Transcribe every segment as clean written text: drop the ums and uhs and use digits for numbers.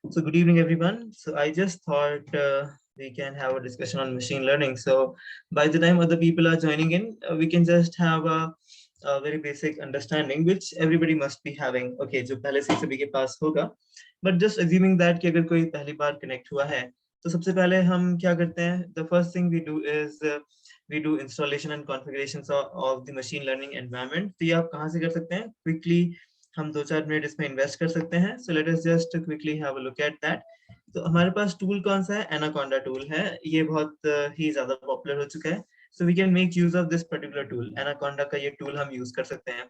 So good evening, everyone. So I just thought we can have a discussion on machine learning. So by the time other people are joining in, we can just have a very basic understanding, which everybody must be having. Okay, जो पहले से ही सभी के पास होगा. But just assuming that कि अगर कोई पहली बार connect हुआ है, तो सबसे पहले हम क्या करते हैं? The first thing we do is we do installation and configurations of the machine learning environment. तो ये आप कहाँ से कर सकते हैं? Quickly हम 2-4 मिनट इसमें इन्वेस्ट कर सकते हैं. So let us just quickly have a look at that. तो हमारे पास टूल कौन सा है? एनाकोंडा टूल है. ये बहुत ही ज्यादा पॉपुलर हो चुका है. So we can make use of this particular tool. Anaconda का ये टूल हम यूज कर सकते हैं.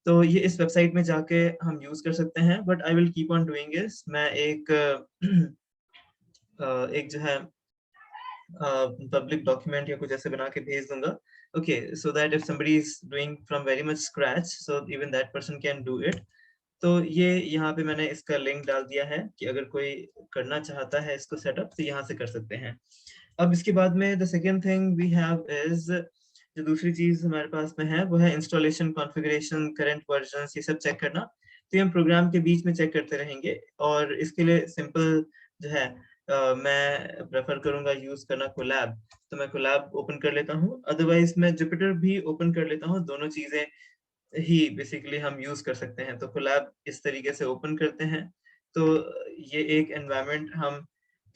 तो ये इस वेबसाइट में जाके हम यूज कर सकते हैं. But I will keep on doing this. मैं एक जो है पब्लिक डॉक्यूमेंट या कुछ ऐसे बना के भेज दूंगा. Okay, so that if somebody is doing from very much scratch, so even that person can do it. तो ये यहाँ पे मैंने इसका लिंक डाल दिया है कि अगर कोई करना चाहता है इसको सेटअप तो यहाँ से कर सकते हैं. अब इसके बाद में the second thing we have is, जो दूसरी चीज हमारे पास में है वो है इंस्टॉलेशन, कॉन्फ़िगरेशन, करंट वर्जन्स, ये सब चेक करना. तो हम प्रोग्राम के बीच में चेक करते रहेंगे और इसके लिए सिंपल जो है मैं प्रेफर करूंगा यूज करना कोलैब. तो मैं कोलैब ओपन कर लेता हूँ. अदरवाइज मैं जुपिटर भी ओपन कर लेता हूँ. दोनों चीजें ही बेसिकली हम यूज कर सकते हैं. तो कोलैब इस तरीके से ओपन करते हैं. तो ये एक एनवायरनमेंट हम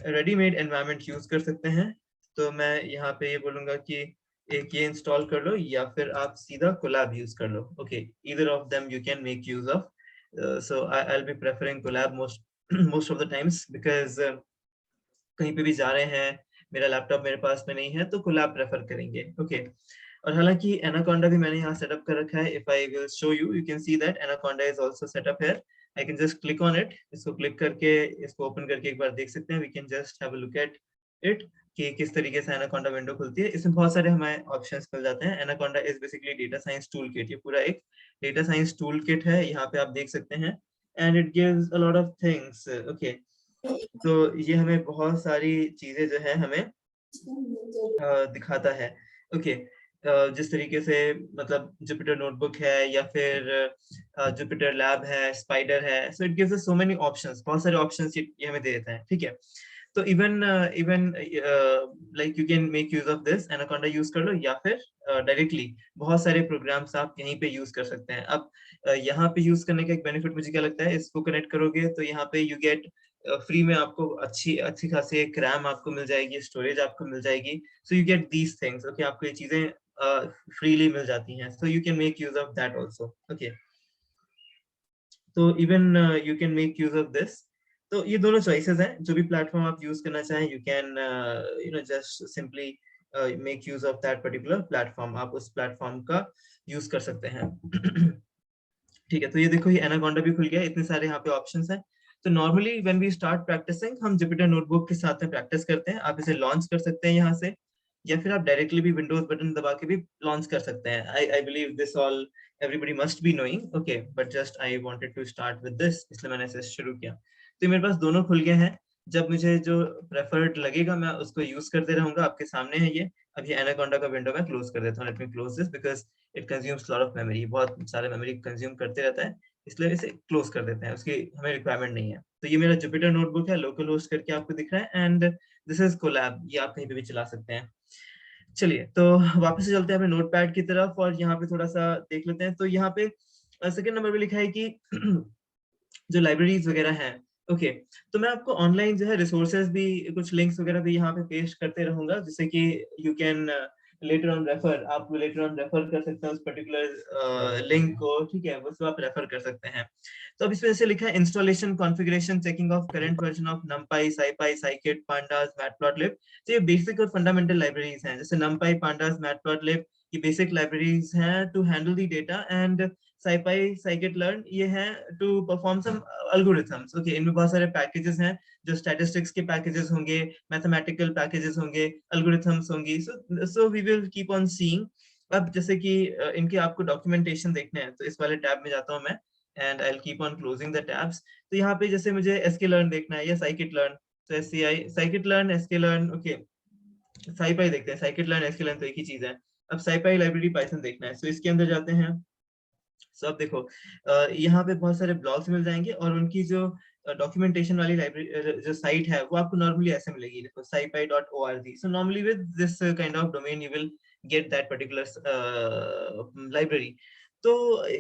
रेडीमेड एनवायरनमेंट यूज कर सकते हैं. तो मैं यहाँ पे ये बोलूंगा कि एक ये इंस्टॉल कर लो या फिर आप सीधा कोलैब यूज कर लो. Okay, either of them you can make use of. So I will be preferring Colab most of the times because कहीं पे भी जा रहे हैं, मेरा लैपटॉप मेरे पास में नहीं है, तो कोलैब प्रेफर करेंगे. ओके, और हालांकि एनाकोंडा भी मैंने यहाँ सेटअप कर रखा है. If I will show you, you can see that Anaconda is also setup here. I can just click on it. इसको क्लिक करके इसको ओपन करके एक बार देख सकते हैं. We can just have a look at it कि किस तरीके से एनाकोंडा विंडो खुलती है. इसमें बहुत सारे हमें ऑप्शंस मिल जाते हैं. Anaconda is basically data science tool kit. ये पूरा एक डेटा साइंस टूल किट है. यहाँ पे आप देख सकते हैं and it gives a lot of things. Okay, तो ये हमें बहुत सारी चीजें जो है हमें दिखाता है. ओके, जिस तरीके से मतलब जुपिटर नोटबुक है या फिर जुपिटर लैब है, स्पाइडर है. So it gives us so many options. बहुत सारे ऑप्शंस ये हमें दे देता है. ठीक है, तो even like you can make use of this. Anaconda use कर लो या फिर डायरेक्टली बहुत सारे प्रोग्राम्स आप यहीं पे यूज कर सकते हैं. अब यहाँ पे यूज करने का एक बेनिफिट मुझे क्या लगता है, इसको कनेक्ट करोगे तो यहाँ पे यू गेट फ्री में आपको अच्छी अच्छी खासी एक रैम आपको मिल जाएगी, स्टोरेज आपको मिल जाएगी. So you get these things. Okay, आपको ये चीजें फ्रीली मिल जाती हैं. So you can make use of that also. Okay, तो even you can make use of this. तो ये दोनों चॉइसेस हैं. जो भी प्लेटफॉर्म आप यूज करना चाहें, you can just simply make use of that particular platform. आप उस प्लेटफॉर्म का यूज कर सकते हैं. ठीक है, तो ये देखो, ये एनाकोंडा भी खुल गया. इतने सारे यहाँ पे ऑप्शंस हैं. तो normally when we start practicing, हम जुपिटर नोटबुक के साथ में प्रैक्टिस करते हैं. आप इसे लॉन्च कर सकते हैं यहाँ से, या फिर आप डायरेक्टली भी विंडोज बटन दबा के भी लॉन्च कर सकते हैं. I believe this all everybody must be knowing. Okay, but just I wanted to start with this, इसलिए मैंने इसे शुरू किया. तो मेरे पास दोनों खुल गए हैं. जब मुझे जो प्रेफर्ड लगेगा मैं उसको यूज करते रहूंगा. आपके सामने है ये. अब ये एनाकोंडा का विंडो मैं क्लोज कर देता हूँ. Let me close this because it consumes lot of memory. बहुत सारे मेमोरी कंज्यूम करते रहता है, इसलिए इसे क्लोज कर देते हैं. उसकी हमें रिक्वायरमेंट नहीं है. तो ये मेरा जुपिटर नोटबुक है, लोकल होस्ट करके आपको दिख रहा है. And this is Colab. ये आप कहीं पे भी चला सकते हैं. चलिए, तो वापस से चलते हैं अपने नोटपैड की तरफ और यहाँ पे थोड़ा सा देख लेते हैं. तो यहाँ पे सेकंड नंबर पे लिखा है कि जो लाइब्रेरीज वगैरह हैं. ओके, तो मैं आपको ऑनलाइन जो है रिसोर्सेज भी, कुछ लिंक्स वगैरह भी यहाँ पे पेस्ट करते रहूंगा, जिससे कि you can later on refer. आप लेटर ऑन रेफर कर सकते हैं उस पर्टिकुलर लिंक को. ठीक है, उसको आप रेफर कर सकते हैं. तो अब इसमें जैसे लिखा है installation, configuration, checking of current version of numpy, scipy, scikit, pandas, matplotlib. तो ये बेसिक और फंडामेंटल लाइब्रेरीज हैं. जैसे numpy, pandas, matplotlib ये बेसिक लाइब्रेरीज हैं to handle the data. And scipy, scikit-learn ये है to perform some algorithms. Okay, इनमें बहुत सारे पैकेजेस हैं, जो स्टैटिस्टिक्स के पैकेजेस होंगे, मैथमेटिकल पैकेजेस होंगे, algorithms होंगी. So we will keep on seeing. अब जैसे कि इनके आपको डॉक्यूमेंटेशन देखने हैं, तो इस वाले टैब में जाता हूँ मैं and I will keep on closing the tabs. तो यहाँ पे जैसे मुझे sklearn देखना है या scikit-learn, तो sci scikit-learn, sklearn. Okay, scipy देखते हैं. scikit-learn, sklearn तो एक ही चीज है. अब scipy लाइब्रेरी पाइथन देखना है, तो इसके अंदर जाते हैं. सो अब देखो, यहाँ पे बहुत सारे ब्लॉग्स मिल जाएंगे और उनकी जो डॉक्यूमेंटेशन वाली लाइब्रेरी जो साइट है वो आपको नॉर्मली ऐसे मिलेगी, देखो scipy.org। So normally with this kind of domain you will get that particular library. तो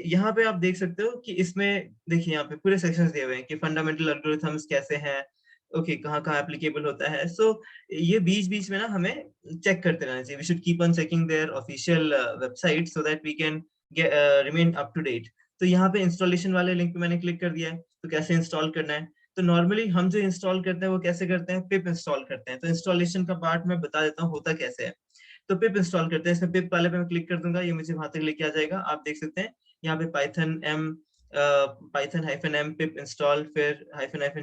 यहाँ पे आप देख सकते हो कि इसमें देखिए यहाँ पे पूरे सेक्शंस दिए हुए हैं कि फंडामेंटल एल्गोरिथम्स कैसे हैं, ओके कहाँ कहाँ एप्लीकेबल होता है। सो ये बीच बीच में ना हमें चेक करते रहना चाहिए, we should keep on checking their official website so that we can remain up to date. तो यहाँ पे इंस्टॉलेशन वाले लिंक पे मैंने क्लिक कर दिया है। तो कैसे इंस्टॉल करना है, तो नॉर्मली हम जो इंस्टॉल करते हैं वो कैसे करते हैं, पिप इंस्टॉल करते हैं। तो इंस्टॉलेशन का पार्ट मैं बता देता हूँ होता कैसे है। तो पिप इंस्टॉल करते हैं, इसमें पिप वाले पे मैं क्लिक कर दूंगा, ये मुझे वहां तक लेके आ जाएगा। आप देख सकते हैं यहाँ पे पाइथन -m पिप इंस्टॉल, फिर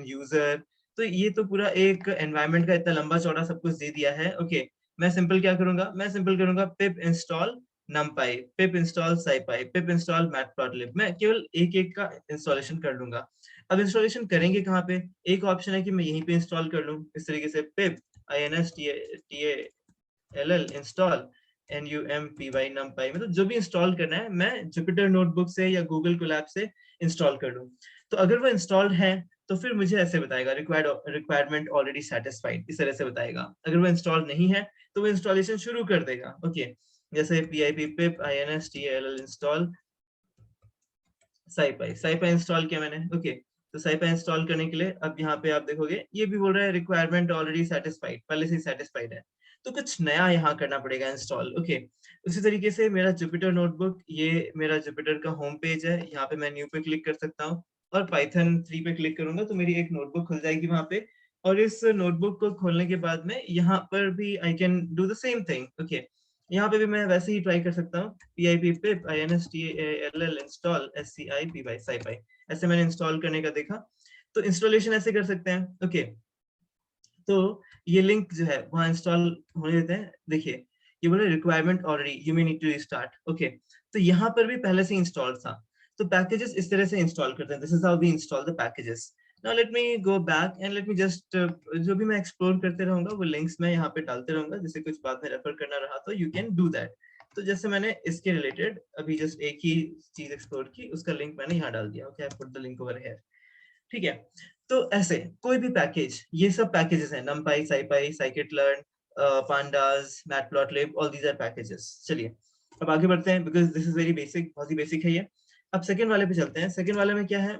--यूजर। तो ये तो पूरा एक एनवायरनमेंट का इतना लंबा चौड़ा सब कुछ दे दिया है। ओके मैं सिंपल क्या करूंगा, मैं सिंपल करूंगा पिप इंस्टॉल numpy, पिप इंस्टॉल scipy, पिप इंस्टॉल मैटप्लॉटलिब। मैं केवल एक एक का इंस्टॉलेशन कर लूंगा। अब इंस्टॉलेशन करेंगे कहाँ पे, एक ऑप्शन है कि मैं यहीं पे इंस्टॉल कर लूं इस तरीके से, पिप install numpy, मतलब जो भी इंस्टॉल करना है मैं जुपिटर नोटबुक से या गूगल कोलैब से इंस्टॉल कर लूं। तो अगर वो इंस्टॉल्ड है तो फिर मुझे ऐसे बताएगा रिक्वायरमेंट ऑलरेडी सेटिस्फाइड, इस तरह से बताएगा। अगर वो इंस्टॉल नहीं है तो वो इंस्टॉलेशन शुरू कर देगा। ओके जैसे pip pip install install scipy install किया मैंने। ओके तो scipy इंस्टॉल करने के लिए अब यहाँ पे आप देखोगे ये भी बोल रहा है रिक्वायरमेंट ऑलरेडी सेटिस्फाइड, पहले से ही सेटिस्फाइड है। तो कुछ नया यहाँ करना पड़ेगा इंस्टॉल। ओके उसी तरीके से मेरा जुपिटर नोटबुक, ये मेरा जुपिटर का होम पेज है, यहाँ पे मैं न्यू पे क्लिक कर सकता हूँ और पाइथन 3 पे क्लिक करूंगा तो मेरी एक नोटबुक खुल जाएगी वहां पे। और इस नोटबुक को खोलने के बाद में यहाँ पर भी I can do the same thing. Okay यहाँ पे भी मैं वैसे ही ट्राई कर सकता हूँ, pip pip install scipy, ऐसे मैंने इंस्टॉल करने का देखा। तो इंस्टॉलेशन ऐसे कर सकते हैं। ओके तो ये लिंक जो है वहां इंस्टॉल होने देते हैं। देखिए ये बोले requirement already you may need to restart. Okay तो यहाँ पर भी पहले से इंस्टॉल था। तो पैकेजेस इस तरह से इंस्टॉल करते हैं, this is how we install the packages. Now let me go back and let me just जो भी मैं एक्सप्लोर करते रहूंगा वो लिंक्स मैं यहाँ पे डालते रहूंगा, जैसे कुछ बात में रेफर करना रहा तो यू कैन डू दैट। तो जैसे मैंने इसके रिलेटेड अभी जस्ट एक ही चीज एक्सप्लोर की, उसका लिंक मैंने यहाँ डाल दिया। Okay I put the link over here. ठीक है तो ऐसे कोई भी पैकेज, ये सब पैकेजेस हैं numpy scipy scikit-learn pandas matplotlib, all these are packages. चलिए अब आगे बढ़ते हैं because this is very basic, बहुत ही बेसिक है ये। अब सेकंड वाले पे चलते हैं। सेकंड वाले में क्या है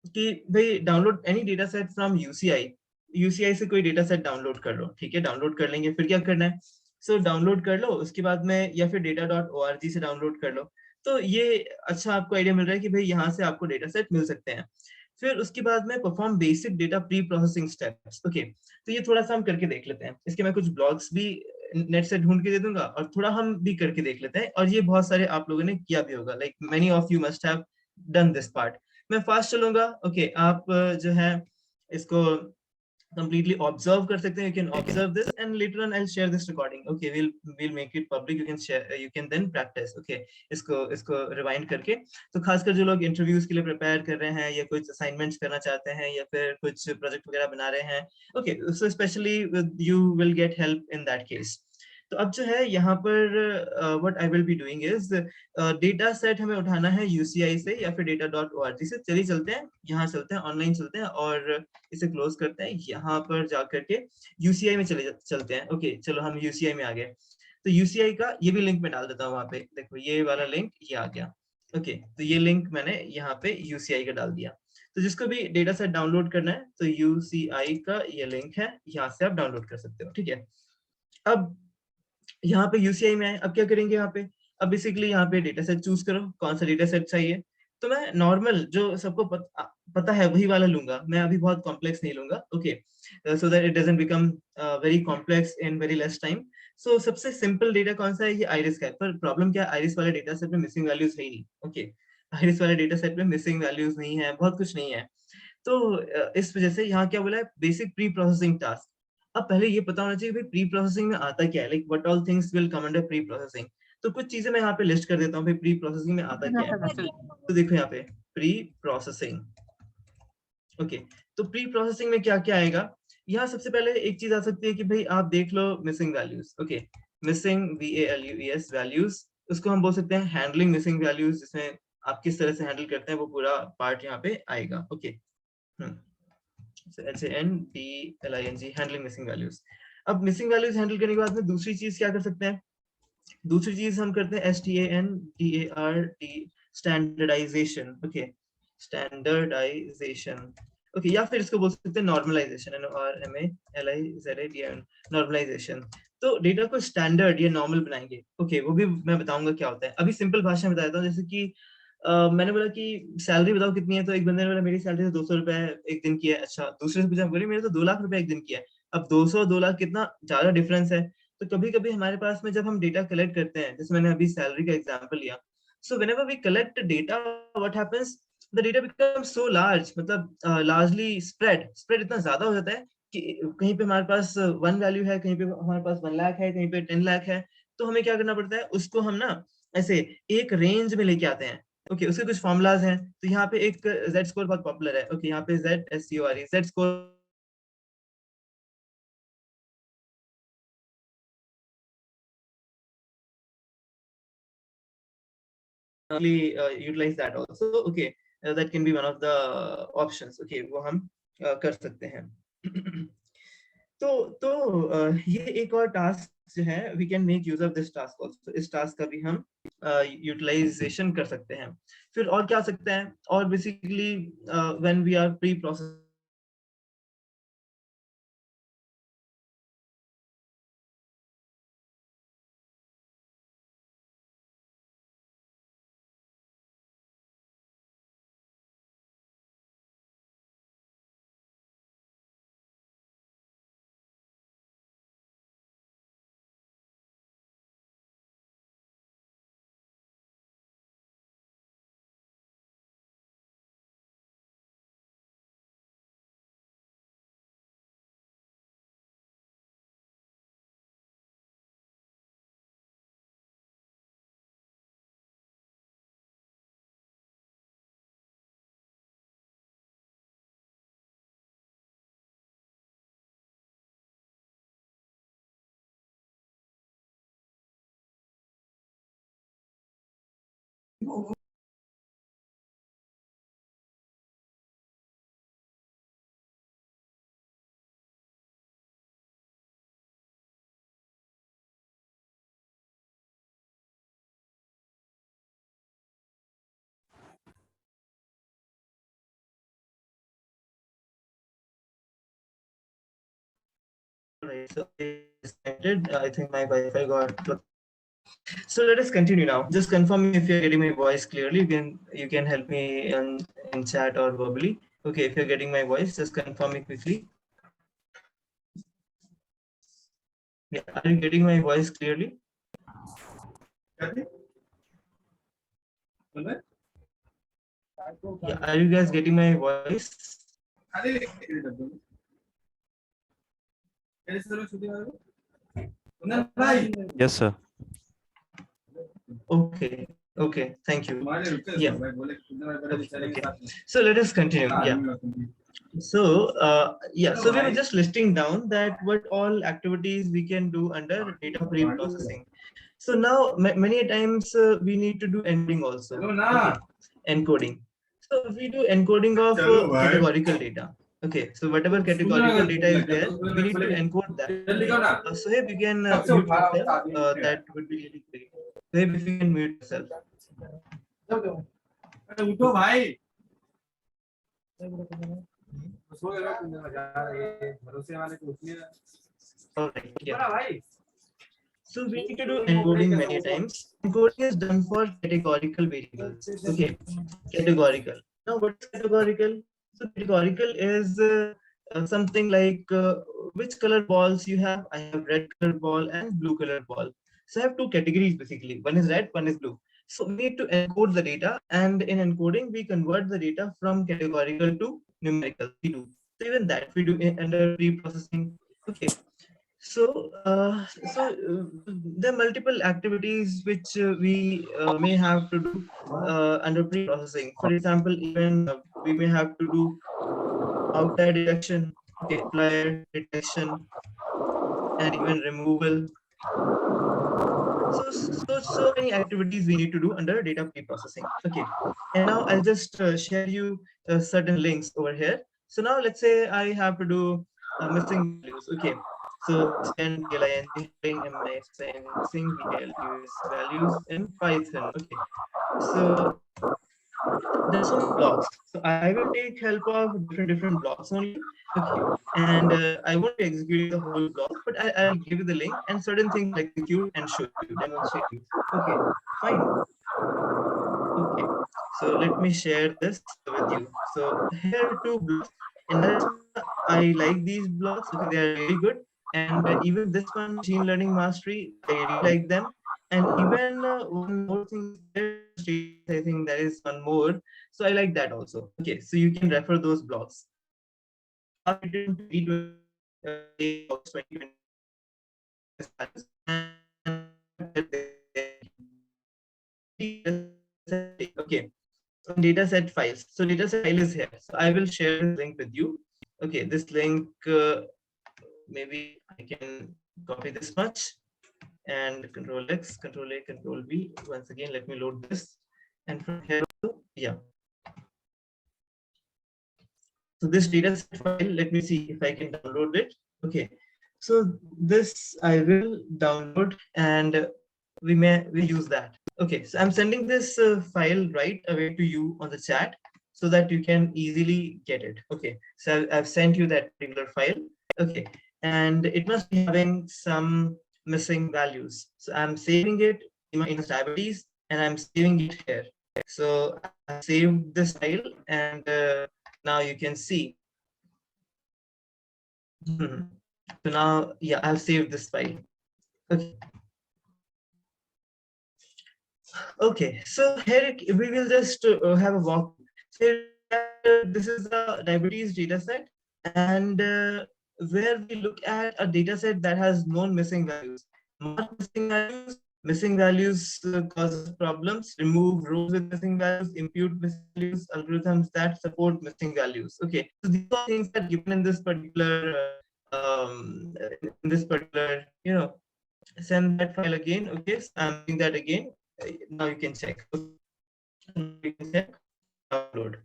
कि भाई download any data set from UCI से कोई डेटा सेट डाउनलोड कर लो। ठीक है डाउनलोड कर लेंगे, फिर क्या करना है, सो डाउनलोड कर लो उसके बाद में, या फिर data.org से डाउनलोड कर लो। तो ये अच्छा आपको आइडिया मिल रहा है कि भाई यहाँ से आपको डेटा सेट मिल सकते हैं। फिर उसके बाद में perform basic data pre processing steps. Okay तो ये थोड़ा सा हम करके देख लेते हैं, इसके मैं कुछ ब्लॉग्स भी नेट से ढूंढ के दे दूंगा और थोड़ा हम भी करके देख लेते हैं। और ये बहुत सारे आप लोगों ने किया भी होगा, like many of you must have done this part. मैं फास्ट चलूंगा। ओके आप जो है इसको completely observe कर सकते हैं, you can observe this and later on I'll share this recording. Okay we'll make it public, you can share, you can then practice. Okay इसको rewind करके। तो खासकर जो लोग इंटरव्यूज के लिए प्रिपेयर कर रहे हैं या कुछ असाइनमेंट्स करना चाहते हैं या फिर कुछ प्रोजेक्ट वगैरह बना रहे हैं, okay so specially you will get help in that case. तो अब जो है यहाँ पर what I will be doing is data set हमें उठाना है यूसीआई से या फिर data.org से। चलिए चलते हैं, यहाँ चलते हैं, ऑनलाइन चलते हैं और इसे क्लोज करते हैं। यहाँ पर जाकर के यूसीआई में चलते हैं। ओके चलो हम यूसीआई में आ गए। तो यूसीआई का ये भी लिंक मैं डाल देता हूँ वहां पे, देखो ये वाला लिंक ये आ गया। ओके तो ये लिंक मैंने यहाँ पे यूसीआई का डाल दिया। तो जिसको भी डेटा सेट डाउनलोड करना है तो यूसीआई का ये लिंक है, यहाँ से आप डाउनलोड कर सकते हो। ठीक है अब यहाँ पे यूसीआई में आए, अब क्या करेंगे यहाँ पे, अब बेसिकली यहाँ पे डेटा सेट चूज करो कौन सा डेटा सेट चाहिए। तो मैं नॉर्मल जो सबको पता है वही वाला लूंगा, मैं अभी बहुत कॉम्प्लेक्स नहीं लूंगा। Okay so that it doesn't become very complex in very less time. सो सबसे सिंपल डेटा कौन सा है, ये आइरिस का है। पर प्रॉब्लम क्या है, आइरिस वाले डेटा सेट में मिसिंग वैल्यूज है ही नहीं। ओके आइरिस वाले डेटा सेट में मिसिंग वैल्यूज नहीं है, बहुत कुछ नहीं है। तो इस वजह से यहाँ क्या बोला है, बेसिक प्री प्रोसेसिंग टास्क। अब पहले ये पता होना चाहिए भाई प्री प्रोसेसिंग में आता क्या है, like what all things will come under pre processing. तो कुछ चीजें मैं यहाँ पे लिस्ट कर देता हूँ भाई प्री प्रोसेसिंग में आता क्या है। तो देखो यहाँ पे प्री प्रोसेसिंग। ओके तो प्री प्रोसेसिंग में क्या क्या आएगा, यहाँ सबसे पहले एक चीज आ सकती है कि भाई आप देख लो missing values. Okay missing VALUES values, उसको हम बोल सकते हैं हैंडलिंग मिसिंग वैल्यूज, जिसमें आप किस तरह से हैंडल करते हैं वो पूरा पार्ट यहाँ पे आएगा। Okay HANDLING, handling missing values. अब मिसिंग वैल्यूज हैंडल करने के बाद में दूसरी चीज क्या कर सकते हैं, दूसरी चीज हम करते हैं STANDARD, standardization. Okay, standardization. Okay, या फिर इसको बोल सकते हैं नॉर्मलाइजेशन, NORMALIZATION, नॉर्मलाइजेशन। तो डेटा को स्टैंडर्ड या नॉर्मल बनाएंगे। ओके, वो भी मैं बताऊंगा क्या होता है। अभी सिंपल भाषा में बताता हूँ, जैसे कि मैंने बोला कि सैलरी बताओ कितनी है, तो एक बंदे ने बोला मेरी सैलरी तो 200 रुपए एक दिन की है। अच्छा, दूसरे से पूछा, बोली मेरे तो 2 लाख रुपए एक दिन की है। अब 200 2 लाख कितना ज्यादा डिफरेंस है। तो कभी कभी हमारे पास में जब हम डेटा कलेक्ट करते हैं, जैसे मैंने अभी सैलरी का एग्जांपल लिया, so whenever we collect data, what happens, the data becomes so large, मतलब लार्जली स्प्रेड इतना ज्यादा हो जाता है कि कहीं पे हमारे पास 1 वैल्यू है, कहीं पे हमारे पास 1 लाख है, कहीं पे 10 लाख है। तो हमें क्या करना पड़ता है, उसको हम ना ऐसे एक रेंज में लेके आते हैं। ओके, उसके कुछ फॉर्मूलाज हैं। तो यहाँ पे एक जेड स्कोर बहुत पॉपुलर है। ओके, यहाँ पे ZSCORE, Z score utilize that also. Okay, that can be one of the options. Okay, वो हम कर सकते हैं। ये एक और टास्क जो है, we can make use of this task also. इस टास्क का भी हम यूटिलाइजेशन कर सकते हैं। फिर और क्या सकते हैं, और basically when we are pre process right, so I think my Wi-Fi got. So let us continue now. Just confirm if you're getting my voice clearly. You can help me in chat or verbally. Okay, if you're getting my voice, just confirm me quickly. Yeah, are you getting my voice clearly? Yeah, are you guys getting my voice? Yes, sir. Okay, okay, thank you. Yeah. Okay. So let us continue. Yeah. So so we were just listing down that what all activities we can do under data pre-processing. So now many times we need to do encoding also. Okay, encoding. So we do encoding of categorical data. Okay, so whatever categorical data is there, we need to encode that. So here you can mute yourself. That would be really great. So if you can mute yourself. उठो भाई All right. Yeah. So we need to do encoding many times. Encoding is done for categorical variables. Okay, categorical. Now what is categorical? So categorical is something like which color balls you have. I have red color ball and blue color ball. So I have two categories basically. One is red, one is blue. So we need to encode the data, and in encoding we convert the data from categorical to numerical. We do. So even that we do under pre-processing. Okay. So, there are multiple activities which we may have to do under pre-processing. For example, even we may have to do outlier detection, okay, outlier detection, and even removal. So many activities we need to do under data pre-processing. Okay, and now I'll just share you certain links over here. So now let's say I have to do missing values. Okay, so send VLIN heading MISIN missing VLUS values in Python. Okay, so there's so many blocks. So I will take help of different blocks only. Okay, and I won't be executing the whole block, but I'll give you the link and certain things I'll execute and show you, demonstrate you. Okay, fine. Okay, so let me share this with you. So here are two blocks. In Arisma, I like these blocks. Okay, they are really good. And even this one, machine learning mastery, I really like them. And even one more thing is there, I think there is one more. So I like that also. Okay, so you can refer those blocks. Updated in 2020, August 2020. Okay, so data set files. So data set file is here. So I will share this link with you. Okay, this link, maybe I can copy this much and Control X, Control A, Control V. Once again, let me load this. And from here, yeah. So this data set file, let me see if I can download it. Okay, so this I will download and we use that. Okay, so I'm sending this file right away to you on the chat so that you can easily get it. Okay, so I've sent you that particular file. Okay, and it must be having some missing values. So I'm saving it in my instabilities and I'm saving it here. So I saved this file and now you can see. So now, yeah, I've saved this file. Okay. Okay, so here we will just have a walk. So this is the diabetes data set, and where we look at a data set that has known missing values. Mark missing values causes problems, remove rows with missing values, impute missing values, algorithms that support missing values. Okay, so these are things that given in this particular, send that file again. Okay, so I'm doing that again. Now you can check. You can check, download.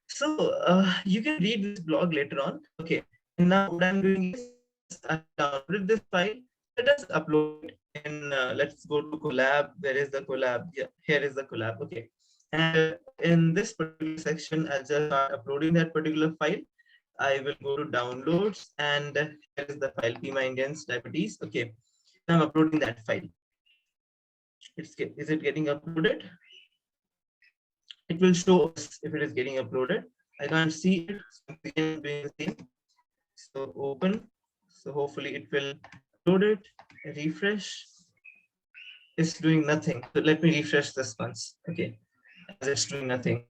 So you can read this blog later on. Okay, and now what I'm doing is I downloaded this file. Let us upload it. And let's go to Colab. Where is the Colab? Yeah, here is the Colab. Okay, and in this particular section, I'll just start uploading that particular file. I will go to downloads, and here is the file, Pima Indians Diabetes. Okay, I'm uploading that file. Is it getting uploaded? It will show us if it is getting uploaded. I can't see it. So I'm doing the same. So open. So hopefully it will upload it. Refresh. It's doing nothing. So let me refresh this once. Okay, as it's doing nothing.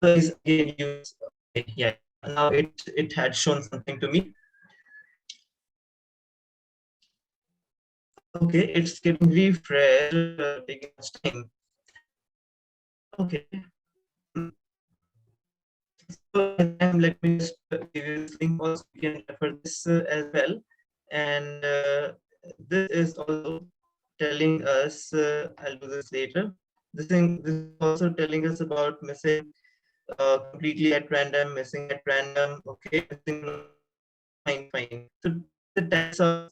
So again use. Okay, yeah. Now it had shown something to me. Okay, it's getting refreshed, taking much time. Okay. So let me just give you this link also. You can refer this as well. And this is also telling us, I'll do this later. This is also telling us about missing completely at random, missing at random. Okay, fine. So the types of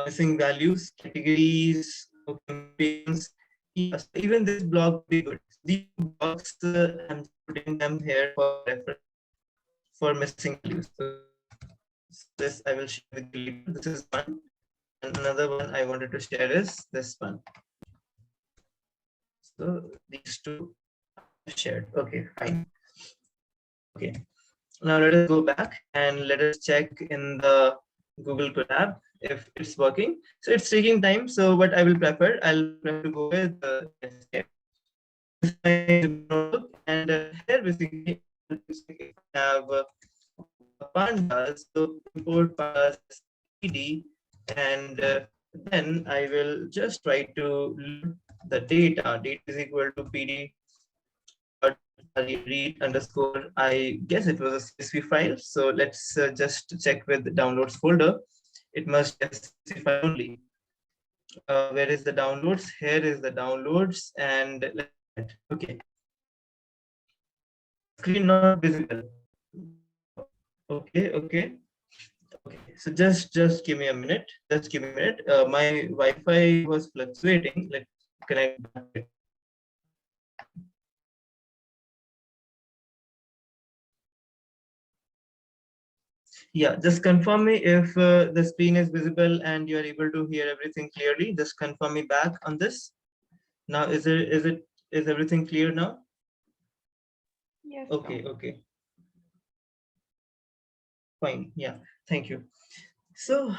missing values, categories, campaigns. Yes, even this block be good. These blocks, I'm putting them here for reference for missing values. So this I will share with you. This is one. And another one I wanted to share is this one. So these two shared. Okay, fine. Okay. Now let us go back and let us check in the Google Colab if it's working. So it's taking time. So what I will prefer, I'll prefer to go with and here basically have pandas. So import pandas pd, and then I will just try to load the data. Data is equal to pd read underscore, I guess it was a CSV file. So let's just check with the downloads folder. It must be a CSV file only. Where is the downloads? Here is the downloads, and okay. screen not visible. Okay. So just give me a minute. Just give me a minute. My Wi-Fi was fluctuating. Let's connect back to it. Yeah, just confirm me if the screen is visible and you are able to hear everything clearly. Just confirm me back on this. Now, is everything clear now? Yes, sir. Okay. Fine. Yeah. Thank you. So,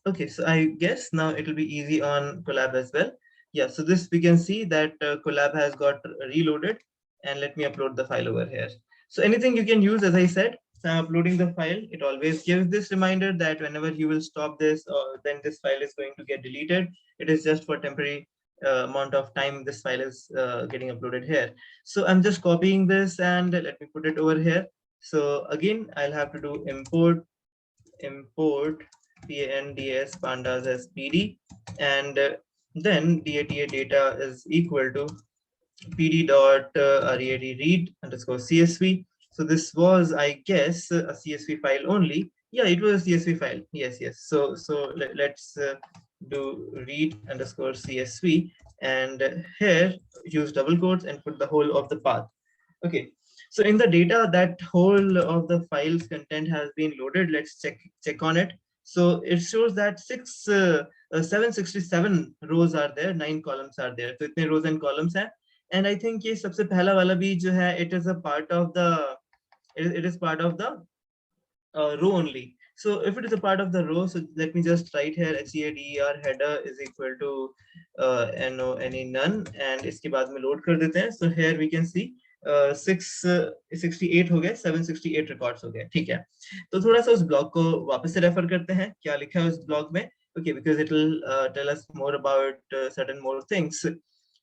okay, so I guess now it will be easy on Collab as well. Yeah, so this we can see that Collab has got reloaded, and let me upload the file over here. So anything you can use, as I said, so I'm uploading the file. It always gives this reminder that whenever you will stop this, then this file is going to get deleted. It is just for temporary amount of time this file is getting uploaded here. So I'm just copying this and let me put it over here. So again, I'll have to do import pandas pandas as pd, and then data data is equal to pd dot ret read underscore csv. So this was, I guess, a csv file only. Yeah, it was a csv file. Yes. So let's do read underscore csv, and here use double quotes and put the whole of the path. Okay, so in the data, that whole of the file's content has been loaded. Let's check on it. So it shows that 767 rows are there, 9 columns are there. So itne rows and columns hai. And I think ये सबसे पहला वाला भी जो है, it is a part of the it is part of the row only. So if it is a part of the row, so let me just write here HEADER header is equal to no any none, and इसके बाद में load कर देते हैं. So here we can see 668 हो गए, 768 records हो गए. ठीक है, तो थोड़ा सा उस ब्लॉग को वापस से रेफर करते हैं, क्या लिखा है उस ब्लॉग में. Okay, because it will tell us more about certain more things.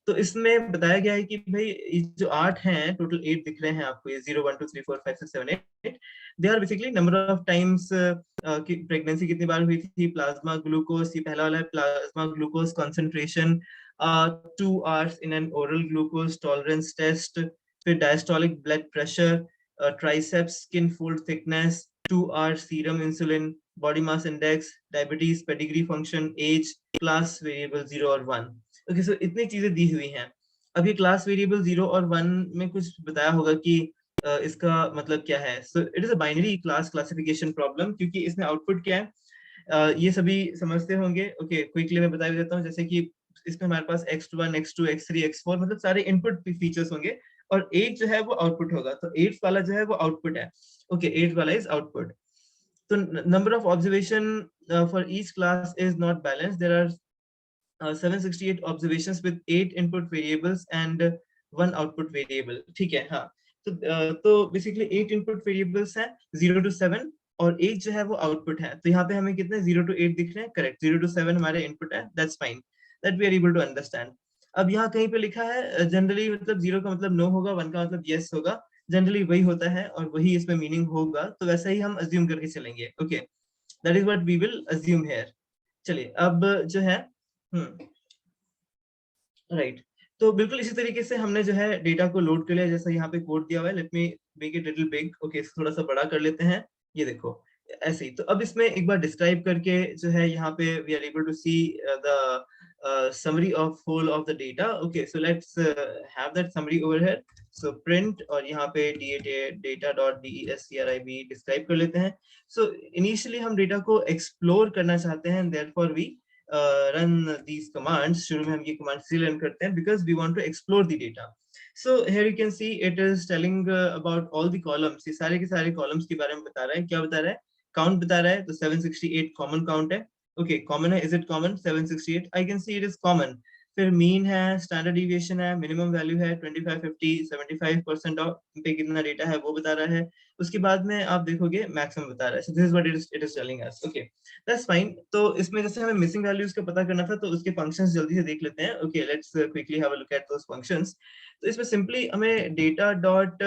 तो इसमें बताया गया है कि भाई ये जो 8 हैं, टोटल 8 दिख रहे हैं आपको, ये 0 1 2 3 4 5 6 7 8, they are basically number of times कि प्रेगनेंसी कितनी बार हुई थी, प्लाज्मा ग्लूकोज, ये पहला वाला है, plasma glucose concentration, 2 hours in an oral glucose tolerance test, फिर diastolic blood pressure, triceps skin fold thickness, 2 hours serum insulin, body mass index, diabetes, pedigree function, age, class variable 0 और 1. Okay, सो इतनी चीजें दी हुई हैं. अभी क्लास वेरिएबल 0 और 1 में कुछ बताया होगा कि इसका मतलब क्या है. सो it is a binary class classification problem, क्योंकि इसमें आउटपुट क्या है ये सभी समझते होंगे. ओके, क्विकली मैं बता देता हूँ. जैसे कि इसमें हमारे पास x1 x2 x3 x4 मतलब सारे इनपुट फीचर्स होंगे, और 8 जो है वो आउटपुट होगा. तो 8 वाला जो है वो आउटपुट है. ओके, 8 वाला is output. So number of observation for each class is not balanced. There are 768 observations with 8 input variables and 1 output variable. ठीक है, हाँ. तो बेसिकली 8 इनपुट वेरिएबल्स हैं 0 to 7, और 8 जो है वो आउटपुट है. तो यहाँ पे हमें कितने 0 to 8 दिख रहे हैं. करेक्ट, 0 to 7 हमारे इनपुट है. That's fine, that we are able to understand. अब यहाँ कहीं पे लिखा है जनरली, मतलब 0 का मतलब नो होगा, 1 का मतलब यस होगा. जनरली वही होता है और वही इसमें मीनिंग होगा, तो वैसा ही हम अज्यूम करके चलेंगे. Okay, that is what we will assume here. चलिए, अब जो है राइट, तो बिल्कुल इसी तरीके से हमने जो है डेटा को लोड कर लिया, जैसा यहाँ पे कोड दिया हुआ है. Let me make it little big. Okay, इसको थोड़ा सा बड़ा कर लेते हैं. ये देखो ऐसे ही. तो अब इसमें एक बार डिस्क्राइब करके जो है यहाँ पे we are able to see the summary of whole of the data. Okay, so let's have that summary over here. So print, और यहाँ पे data.describ डिस्क्राइब कर लेते हैं. So initially हम डेटा को एक्सप्लोर करना चाहते हैं, therefore we run these commands. शुरू में हम ये commands से run करते हैं because we want to explore the data. So here you can see it is telling about all the columns. ये सारे के सारे columns के बारे में बता रहा है. क्या बता रहा है? Count बता रहा है. तो 768 common count है. Okay, common है. Is it common? 768. I can see it is common. फिर मीन है, स्टैंडर्ड डिविएशन है, मिनिमम वैल्यू है 25 50 75% ऑफ पे कितना डेटा है वो बता रहा है. उसके बाद में आप देखोगे मैक्सिमम बता रहा है. So this is what it is telling us. Okay, that's fine. तो इसमें जैसे हमें मिसिंग वैल्यूज का पता करना था, तो उसके फंक्शंस जल्दी से देख लेते हैं. Okay, let's quickly have a look at those functions. तो इसमें सिंपली हमें डेटा डॉट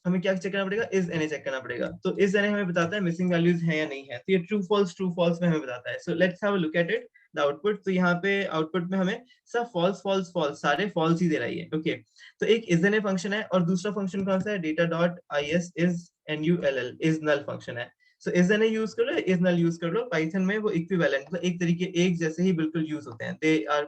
हमें क्या चेक करना पड़ेगा, इज एन चेक करना पड़ेगा। तो इज एन हमें बताता है मिसिंग वैल्यूज है या नहीं है, तो ये ट्रू फॉल्स में हमें बताता है। सो let's have a look at it the output. तो यहाँ पे आउटपुट में हमें सब फॉल्स सारे फॉल्स ही दे रही है। ओके, तो एक इज एन फंक्शन है और दूसरा फंक्शन कौन सा है, data dot I S is N U L L, is null function है। सो इज एन यूज कर लो, इज नल यूज कर लो, पाइथन में वो इक्विवेलेंट, मतलब एक तरीके एक जैसे ही बिल्कुल यूज होते हैं, they are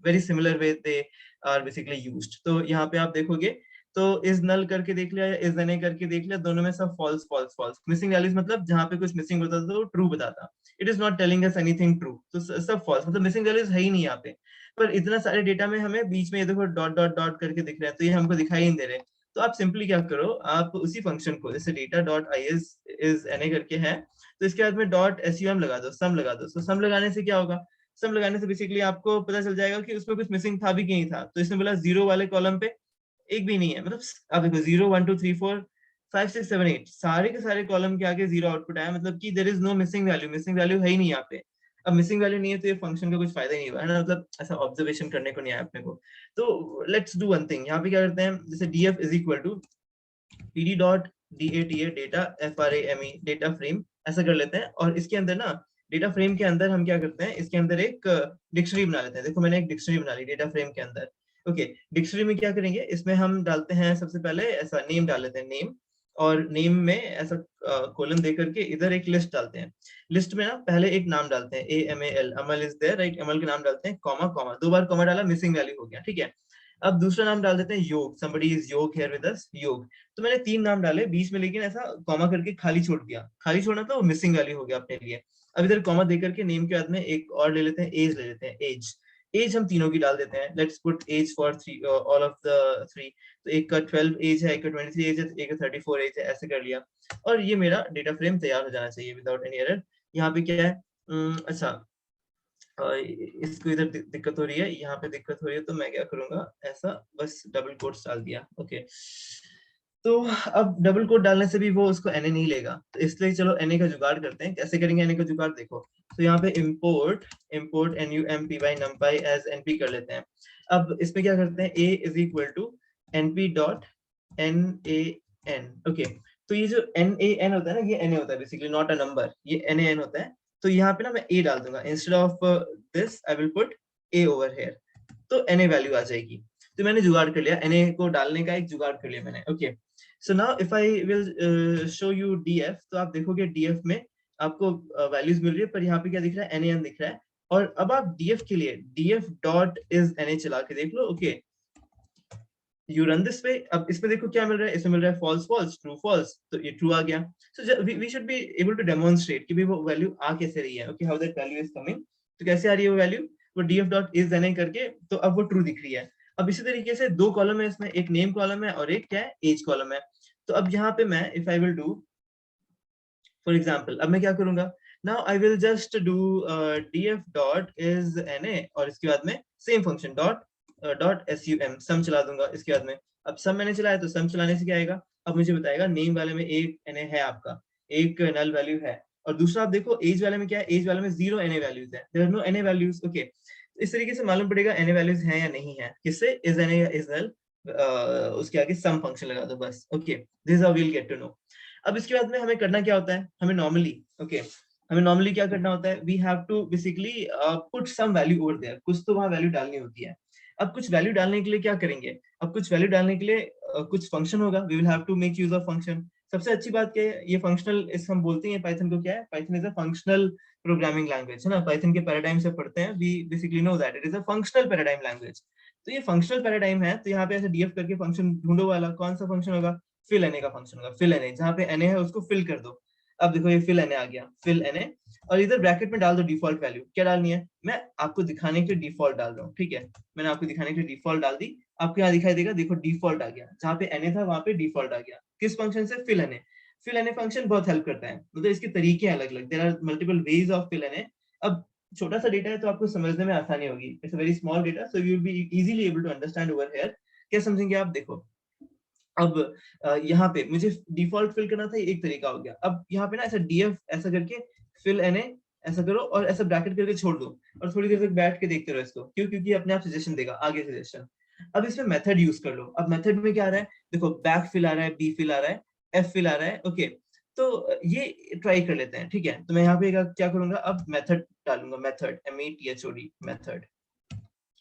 very similar way they are basically used. तो यहाँ पे आप देखोगे तो इज नल करके देख लिया या इज एन करके देख लिया, दोनों में सब फॉल्स। मिसिंग वैल्यूज मतलब जहां पे कुछ मिसिंग होता था तो ट्रू बताता, it is not telling us anything true, तो सब फॉल्स, मतलब मिसिंग वैल्यूज है ही नहीं यहाँ पे। पर इतना सारे डेटा में हमें बीच में ये देखो डॉट डॉट डॉट करके दिख रहा है, तो ये हमको दिखाई नहीं दे रहे। तो आप सिंपली क्या करो, आप उसी फंक्शन को, जैसे data dot I is an करके है, तो इसके बाद में डॉट एस यू एम लगा दो, सम लगा दो। तो सम लगाने से क्या होगा, सम लगाने से बेसिकली आपको पता चल जाएगा कि उसमें कुछ मिसिंग था भी कि नहीं था। तो इसने बोला जीरो वाले कॉलम पे एक भी नहीं है, मतलब अब देखो 0 1 2 3 4 5 6 7 8 सारे के सारे कॉलम के आगे जीरो आउटपुट आया, मतलब कि there is no missing value, missing value है ही नहीं यहाँ पे। अब मिसिंग वैल्यू नहीं है तो ये फंक्शन का कुछ फायदा ही नहीं हुआ है ना, मतलब ऐसा ऑब्जर्वेशन करने को नहीं आया अपने को। तो लेट्स डू वन थिंग, यहाँ पे क्या करते हैं, जैसे df is equal to pd dot data data frame data frame ऐसा कर लेते हैं, और इसके अंदर ना डेटा फ्रेम के अंदर हम क्या करते हैं, इसके अंदर एक डिक्शनरी बना लेते हैं। देखो मैंने एक डिक्शनरी बना ली डेटा फ्रेम के अंदर। ओके, डिक्शनरी में क्या करेंगे, इसमें हम डालते हैं सबसे पहले ऐसा नेम डाल लेते हैं, नेम, और नेम में ऐसा कोलन दे करके इधर एक लिस्ट डालते हैं। लिस्ट में ना पहले एक नाम डालते हैं, AMAL, Amal is there right, Amal के नाम डालते हैं, कॉमा कॉमा, दो बार कॉमा डाला, मिसिंग वैल्यू हो गया, ठीक है। अब दूसरा नाम डाल देते हैं योग, somebody is योग here with us, योग। तो मैंने तीन नाम डाले बीच में, लेकिन ऐसा कॉमा करके खाली छोड़ दिया, खाली छोड़ना तो मिसिंग वैल्यू हो गया अपने लिए। अब इधर कॉमा दे करके नेम के बाद में एक और ले लेते हैं, एज ले लेते हैं, एज, एज हम तीनों की डाल देते हैं, let's put as for three, all of the three. तो एक का 12 एज है, एक का 23 एज है, एक का 34 एज है, ऐसे कर लिया। और ये मेरा डेटा फ्रेम तैयार हो जाना चाहिए विदाउट एनी एरर। यहाँ पे क्या है, अच्छा इसको इधर दिक्कत हो रही है, यहाँ पे दिक्कत हो रही है, तो मैं क्या करूंगा, ऐसा बस डबल कोट्स डाल दिया। ओके, तो अब डबल कोट डालने से भी वो उसको एनए नहीं लेगा, तो इसलिए चलो एनए का जुगाड़ करते हैं। कैसे करेंगे एनए का जुगाड़, देखो तो यहाँ पे import import numpy numpy as np कर लेते हैं। अब इसमें क्या करते हैं, a is equal to np dot nan। Okay, तो ये जो nan होता है ना, ये na होता है बेसिकली, नॉट अ नंबर, ये nan होता है। तो यहाँ पे ना मैं a डाल दूंगा, instead of this I will put a over here, तो na वैल्यू आ जाएगी। तो मैंने जुगाड़ कर लिया, na को डालने का एक जुगाड़ कर लिया मैंने। Okay, so now if I will show you df, तो आप देखोगे df में आपको वैल्यूज मिल रही है, पर यहाँ पे क्या दिख रहा है, nan दिख रहा है। और अब आप df के लिए df डॉट इज na चला के देख लो। Okay, you run this way, अब इसमें देखो क्या मिल रहा है, इसमें मिल रहा है फॉल्स फॉल्स ट्रू फॉल्स, तो ये ट्रू आ गया। So we should be able to demonstrate कि भी वो वैल्यू आ कैसे रही है। Okay, how that value is coming, तो कैसे आ रही है वो वैल्यू, वो df डॉट इज na करके, तो अब वो ट्रू दिख रही है। अब इसी तरीके से दो कॉलम है इसमें, एक नेम कॉलम है और एक क्या है, एज कॉलम है। तो अब यहाँ पे मैं if I will do for example, अब मैं क्या करूंगा, now I will just do df dot is na, और इसके बाद में सेम फंक्शन डॉट sum, सम चला दूंगा इसके बाद में। अब सम मैंने चलाया, तो सम चलाने से क्या आएगा, अब मुझे बताएगा नेम वाले में एक na है आपका, एक नल वैल्यू है, और दूसरा आप देखो एज वाले में क्या है, एज वाले में 0 na वैल्यूज है, there are no na values. Okay, इस तरीके से मालूम पड़ेगा na वैल्यूज हैं या नहीं है, किससे, इज na या इज नल, उसके आगे सम फंक्शन लगा दो बस। Okay, this how we will get to know. अब इसके बाद में हमें करना क्या होता है, हमें नॉर्मली हमें नॉर्मली क्या करना होता है, we have to basically put some value over there, कुछ तो वहां वैल्यू डालनी होती है। अब कुछ वैल्यू डालने के लिए क्या करेंगे, अब कुछ वैल्यू डालने के लिए कुछ फंक्शन होगा, we will have to make use of function. सबसे अच्छी बात क्या है, ये फंक्शनल, इस हम बोलते हैं पाइथन को क्या है, Python is a functional programming language, है ना, पाइथन के पैराडाइम से पढ़ते हैं, we basically know that it is a functional paradigm language. तो ये फंक्शनल पैराडाइम है, तो यहाँ पे ऐसे डीएफ करके फंक्शन ढूंढो वाला कौन सा फंक्शन होगा, फिल एनए का फंक्शन होगा, फिल एनए, जहाँ पे एनए है उसको फिल कर दो। अब देखो ये फिल एनए आ गया, फिल एनए, और इधर ब्रैकेट में डाल दो डिफॉल्ट वैल्यू, क्या डालनी है, मैं आपको दिखाने के लिए डिफॉल्ट डाल रहा हूँ, ठीक है, मैंने आपको दिखाने के लिए डिफॉल्ट डाल दी। आपको यहाँ दिखाई देगा, देखो डिफॉल्ट आ गया, जहाँ पे एनए था वहां पे डिफॉल्ट आ गया, किस फंक्शन से, fill NA. Fill NA function बहुत हेल्प करता है, मतलब इसके तरीके अलग अलग, there are multiple ways of fill NA. अब छोटा सा डेटा है तो आपको समझने में आसानी होगी, it's a very small data, so you will be easily able to understand over here. क्या समझेंगे आप, देखो अब यहाँ पे मुझे डिफॉल्ट फिल करना था, एक तरीका हो गया। अब यहाँ पे ना ऐसा df ऐसा करके फिल एनए ऐसा करो, और ऐसा ब्रैकेट करके छोड़ दो, और थोड़ी देर तक बैठ के देखते रहो इसको, क्यों, क्योंकि अपने आप सजेशन देगा, आगे सजेशन। अब इसमें मेथड यूज कर लो। अब मेथड में क्या आ रहा है, देखो बैक फिल आ रहा है, बी फिल आ रहा है, एफ फिल आ रहा है। ओके, तो ये ट्राई कर लेते हैं, ठीक है। तो मैं यहाँ पे क्या करूंगा, अब मेथड डालूंगा, मेथड METHOD, मेथड,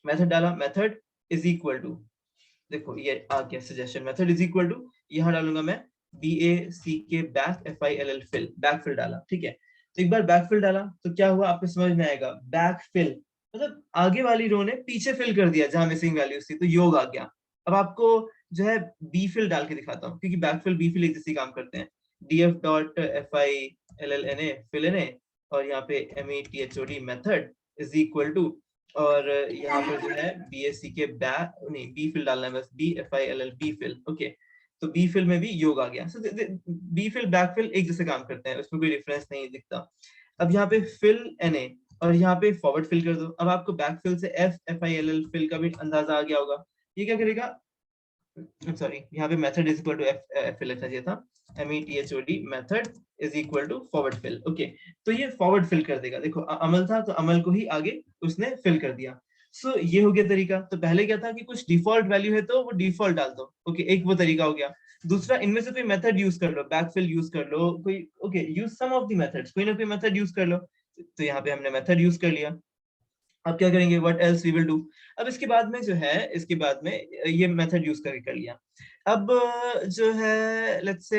मेथड डाला, मेथड इज इक्वल टू, देखो ये आ गया suggestion, method is equal to, यहाँ डालूंगा मैं BACK back FILL fill, back fill डाला, ठीक है। तो एक बार बैक फिल डाला तो क्या हुआ आपको समझ में आएगा, बैक फिल मतलब आगे वाली रो ने पीछे फिल कर दिया जहां मिसिंग वैल्यूज थी, तो योग आ गया। अब आपको जो है बी फिल डाल के दिखाता हूँ, क्योंकि बैक फिल बी फिल एक जैसे काम करते हैं। DF dot FILLNA fill NA, और यहाँ पे METHOD method is equal to, और यहाँ पर जो है BAC के बैक नहीं बी फिल डालना है बस, BFILL बी फिल। ओके, तो बी फिल में भी योग आ गया। बी फिल बैक फिल एक जैसे काम करते हैं, उसमें कोई डिफरेंस नहीं दिखता। अब यहाँ पे फिल NA और यहाँ पे फॉरवर्ड फिल कर दो। अब आपको बैक फिल से FILL फिल का भी अंदाजा आ गया होगा। ये क्या करेगा, सॉरी यहाँ पे method is equal to fill लिखना चाहिए था, METHOD method is equal to forward fill. Okay, तो ये फॉरवर्ड फिल कर देगा। देखो अमल था तो अमल को ही आगे उसने फिल कर दिया। सो ये हो गया तरीका। तो पहले क्या था कि कुछ डिफॉल्ट वैल्यू है तो वो डिफॉल्ट डाल दो। ओके, एक वो तरीका हो गया। दूसरा, इनमें से कोई मेथड यूज कर लो, बैकफिल यूज कर लो कोई। Okay, use some of the methods, कोई ना कोई मेथड यूज कर लो। तो यहाँ पे हमने मेथड यूज कर लिया। अब क्या करेंगे, what else we will do. अब इसके बाद में जो है, इसके बाद में ये मेथड यूज करके कर लिया। अब जो है लेट्स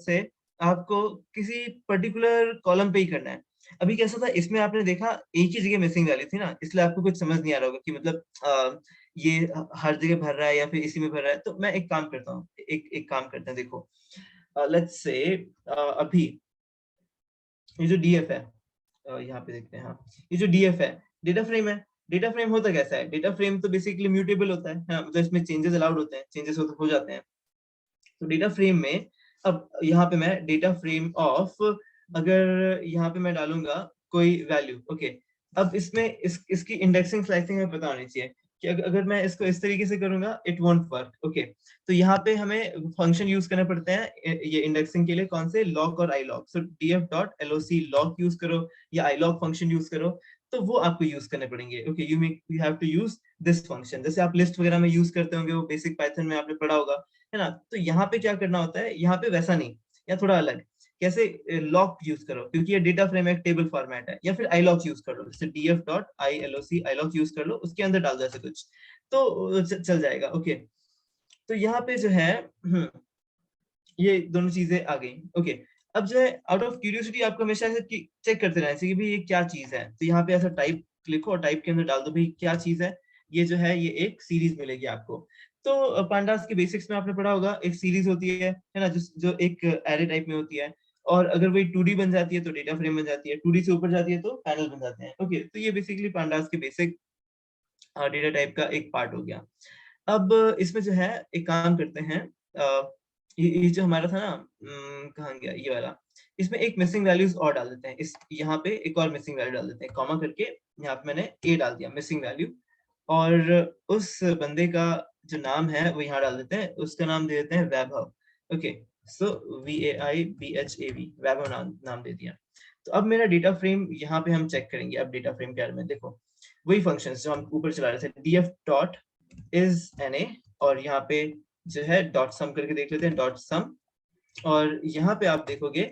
से आपको किसी पर्टिकुलर कॉलम पे ही करना है। अभी कैसा था, इसमें आपने देखा एक ही जगह मिसिंग वाली थी ना, इसलिए आपको कुछ समझ नहीं आ रहा होगा कि मतलब ये हर जगह भर रहा है या फिर इसी में भर रहा है। तो मैं एक काम करता हूँ, एक काम करते हैं, देखो लेट्स से अभी ये जो DF है, यहाँ पे देखते हैं, हाँ ये जो DF है, डेटा फ्रेम है। डेटा फ्रेम होता कैसा है, डेटा फ्रेम तो बेसिकली म्यूटेबल होता है ना, मतलब इसमें चेंजेस अलाउड होते हैं, चेंजेस हो जाते हैं। तो डेटा फ्रेम में, अब यहाँ पे मैं डेटा फ्रेम ऑफ, अगर यहाँ पे मैं डालूंगा कोई वैल्यू। ओके, अब इसमें इसकी इंडेक्सिंग स्लाइसिंग हमें पता होनी चाहिए कि अगर मैं इसको इस तरीके से करूंगा इट वोंट वर्क। ओके, तो यहाँ पे हमें फंक्शन यूज करने पड़ते हैं ये इंडेक्सिंग के लिए, कौन से, लॉक और iLock। सो DF dot LOC lock use करो या iLock फंक्शन यूज करो, तो वो आपको यूज करने पड़ेंगे। Okay, you have to use this function, जैसे आप लिस्ट वगैरह में यूज करते होंगे, वो बेसिक पाइथन में आपने पढ़ा होगा, है ना। तो यहाँ पे क्या करना होता है, यहाँ पे वैसा नहीं, या थोड़ा अलग। कैसे, लॉक यूज करो क्योंकि ये डेटा फ्रेम एक टेबल फॉर्मेट है, या फिर iLock यूज कर लो, जैसे DF dot ILOC iLock use कर लो, उसके अंदर डाल दो ऐसे कुछ, तो चल जाएगा। ओके, तो यहाँ पे जो है ये दोनों चीजें आ गई। ओके, अब जो है आउट ऑफ क्यूरियोसिटी आपको हमेशा ऐसे चेक करते रहना चाहिए कि भाई ये क्या चीज है। तो यहाँ पे ऐसा टाइप लिखो और टाइप के अंदर डाल दो भाई क्या चीज है। ये जो है ये एक सीरीज मिलेगी आपको। तो पांडास के बेसिक्स में आपने पढ़ा होगा, एक सीरीज होती है ना, जो एक एरे टाइप में होती है, और अगर वही 2D बन जाती है तो डेटा फ्रेम बन जाती है, 2D से ऊपर जाती है तो पैनल बन जाते हैं। ओके, तो ये बेसिकली पांडास के बेसिक डेटा टाइप का एक पार्ट हो गया। अब इसमें जो है एक काम करते हैं, ये जो हमारा था ना, कहाँ गया ये वाला, इसमें एक मिसिंग वैल्यूज और डाल देते हैं। इस यहाँ पे एक और मिसिंग वैल्यू डाल देते हैं, कॉमा करके यहाँ पे मैंने A डाल दिया मिसिंग वैल्यू, और उस बंदे का जो नाम है वो यहाँ डाल देते हैं, उसका नाम दे देते हैं वैभव। ओके, सो VAIBHAV, वैभव नाम दे दिया। तो अब मेरा डेटा फ्रेम यहाँ पे हम चेक करेंगे। अब डेटा फ्रेम के बारे में देखो, वही फंक्शंस जो हम ऊपर चला रहे थे, DF डॉट इज NA, और यहाँ पे जो है डॉट सम करके देख लेते हैं, डॉट सम, और यहाँ पे आप देखोगे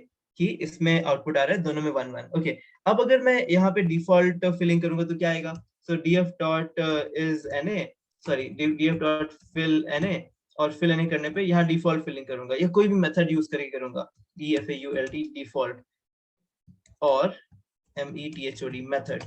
कि इसमें आउटपुट आ रहा है दोनों में 1 1। ओके, अब अगर मैं यहाँ पे डिफॉल्ट फिलिंग करूंगा तो क्या आएगा, सो DF dot is NA, sorry DF dot fill NA, और फिल NA करने पे यहाँ डिफॉल्ट फिलिंग करूंगा, या कोई भी मेथड यूज करके करूंगा, DFAULT डिफॉल्ट, और METHOD मेथड,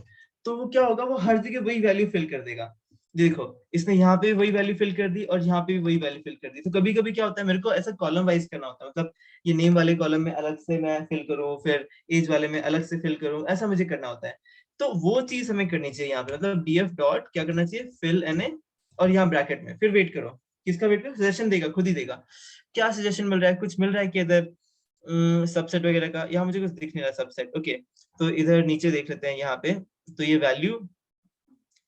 तो वो क्या होगा, वो हर जगह वही वैल्यू फिल कर देगा। देखो इसने यहाँ पे वही वैल्यू फिल कर दी और यहाँ पे भी वही वैल्यू फिल कर दी। तो कभी कभी क्या होता है, मेरे को ऐसा कॉलम वाइज करना होता है, मतलब ये नेम वाले कॉलम में अलग से मैं फिल करूँ, फिर एज वाले में अलग से फिल करूँ, ऐसा मुझे करना होता है। तो वो चीज हमें करनी चाहिए यहाँ पे, मतलब DF डॉट क्या करना चाहिए, फिल NA, और यहाँ ब्रैकेट में फिर वेट करो। किसका वेट करो, सजेशन देगा, खुद ही देगा। क्या सजेशन मिल रहा है, कुछ मिल रहा है कि इधर सबसेट वगैरह का, यहाँ मुझे कुछ दिख नहीं रहा सबसेट। ओके, तो इधर नीचे देख लेते हैं यहाँ पे, तो ये वैल्यू,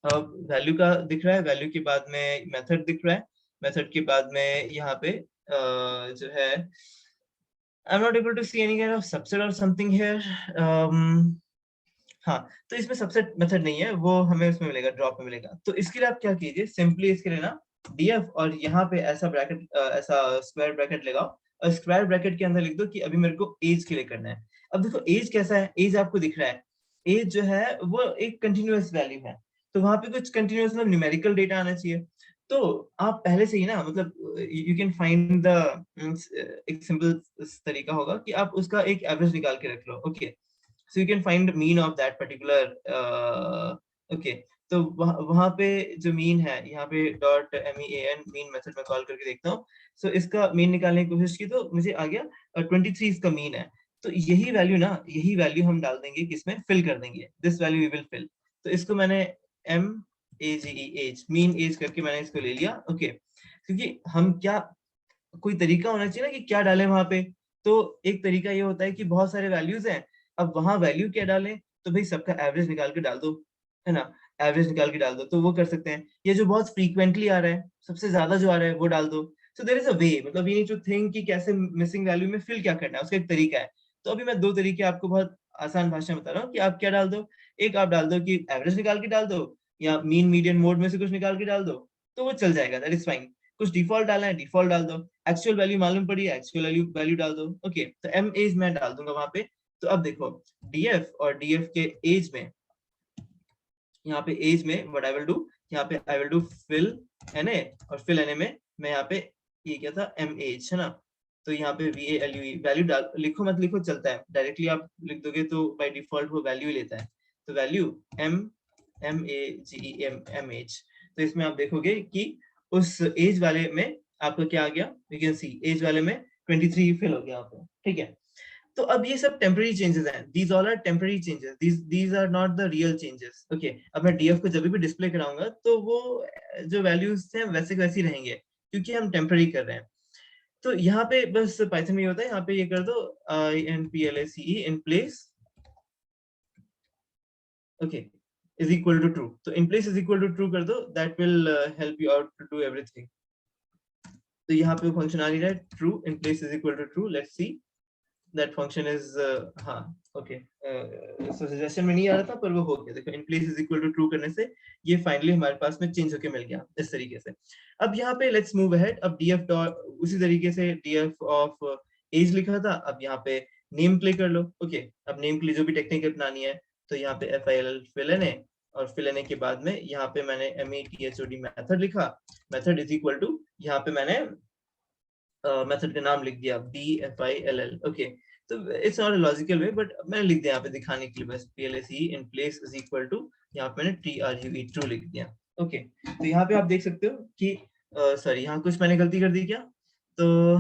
अब वैल्यू का दिख रहा है, वैल्यू के बाद में मेथड दिख रहा है, मेथड के बाद में यहाँ पे जो है I am not able to see any kind of subset और समथिंग हियर। हाँ, तो इसमें सबसेट मेथड नहीं है, वो हमें उसमें मिलेगा, ड्रॉप में मिलेगा। तो इसके लिए आप क्या कीजिए, सिंपली इसके लिए ना df और यहाँ पे ऐसा ब्रैकेट ऐसा स्क्वायर ब्रैकेट लगाओ और स्क्वायर ब्रैकेट के अंदर लिख दो कि अभी मेरे को एज के लिए करना है। अब देखो एज कैसा है, एज आपको दिख रहा है, एज जो है वो एक कंटिन्यूअस वैल्यू है, तो वहां पे कुछ कंटिन्यूअस मतलब न्यूमेरिकल डेटा आना चाहिए। तो आप पहले से ही ना मतलब यू कैन फाइंड द, एक सिंपल तरीका होगा कि आप उसका एक एवरेज निकाल के रख लो। Okay, so you can find mean of that particular. Okay, तो वहां पे जो मीन है, यहाँ पे डॉट MEAN मीन मेथड में कॉल करके देखता हूँ। सो इसका मीन निकालने की कोशिश की तो मुझे आ गया 23 इसका मीन है। तो यही वैल्यू ना, यही वैल्यू हम डाल देंगे किसमें, फिल कर देंगे, this value we will fill. तो इसको मैंने MAGE एज मीन एज करके मैंने इसको ले लिया। ओके, क्योंकि हम क्या, कोई तरीका होना चाहिए ना कि क्या डालें वहां पे। तो एक तरीका ये होता है कि बहुत सारे वैल्यूज हैं, अब वहां वैल्यू क्या डालें, तो भाई सबका एवरेज निकाल के डाल दो, है ना, एवरेज निकाल के डाल दो, तो वो कर सकते हैं। ये जो बहुत फ्रीक्वेंटली आ रहा है, सबसे ज्यादा जो आ रहा है वो डाल दो। सो देयर इज अ वे, मतलब वी नीड टू थिंक कि कैसे मिसिंग वैल्यू में फिल क्या करना है, उसका एक तरीका है। तो अभी मैं दो तरीके आपको बहुत आसान भाषा में बता रहा हूँ कि आप क्या डाल दो। एक आप डाल दो कि एवरेज निकाल के डाल दो, या मीन मीडियन मोड में से कुछ निकाल के डाल दो, तो वो चल जाएगा, दैट इज फाइन। कुछ डिफॉल्ट डालना है डिफॉल्ट डाल दो, एक्चुअल वैल्यू मालूम पड़ी है एक्चुअल वैल्यू डाल दो। ओके, तो एम एज मैं डाल दूंगा वहां पे। तो अब देखो डीएफ और डीएफ के एज में, यहाँ पे एज में व्हाट आई विल डू, यहाँ पे I will do fill NA, और फिल एनए में मैं यहाँ पे ये क्या था एम एज है ना, तो यहाँ पे VALUE वैल्यू डाल, लिखो मत लिखो चलता है, डायरेक्टली आप लिख दोगे तो बाय डिफॉल्ट वो वैल्यू ही लेता है। तो वैल्यू MAGEM तो इसमें आप देखोगे कि उस एज वाले में आपका क्या आ गया, यू कैन सी एज वाले में 23 फिल हो गया यहाँ पे, ठीक है। तो अब ये सब टेम्पररी चेंजेस हैं, these all are temporary changes, these are not the real changes. Okay, अब मैं डीएफ को जब भी डिस्प्ले कराऊंगा तो वो जो वैल्यूज हैं वैसे वैसे ही रहेंगे, क्योंकि हम टेम्पररी कर रहे हैं। तो यहाँ पे बस पाइथन में ये होता है, यहाँ पे ये कर दो INPLACE in place, okay, is equal to true. तो in place is equal to true कर दो, that will help you out to do everything. तो यहाँ पे फंक्शन आ रही है true, in place is equal to true, let's see that function is हाँ ओके, सजेशन में नहीं आ रहा था पर वो हो गया। देखो in place is equal to true करने से ये फाइनली हमारे पास में चेंज होके मिल गया इस तरीके से। अब यहाँ पे लेट्स मूव अहेड, अब डीएफ डॉट उसी तरीके से डीएफ ऑफ एज लिखा था, अब यहाँ पे नेम प्ले कर लो। ओके, अब नेम के लिए जो भी टेक्निक अपनानी है, तो यहाँ पे FILL fill in और fill in के बाद में यहाँ पे मैंने METHOD मेथड लिखा, मेथड इज इक्वल टू, यहाँ पे मैंने मेथड का नाम लिख दिया BFILL। ओके, तो it's not a logical way but मैंने लिख दिया यहाँ पे दिखाने के लिए बस, PLACE in place is equal to, यहाँ पे मैंने TRUE ट्रू लिख दिया। ओके, तो यहाँ पे आप देख सकते हो कि सॉरी यहाँ कुछ मैंने गलती कर दी क्या, तो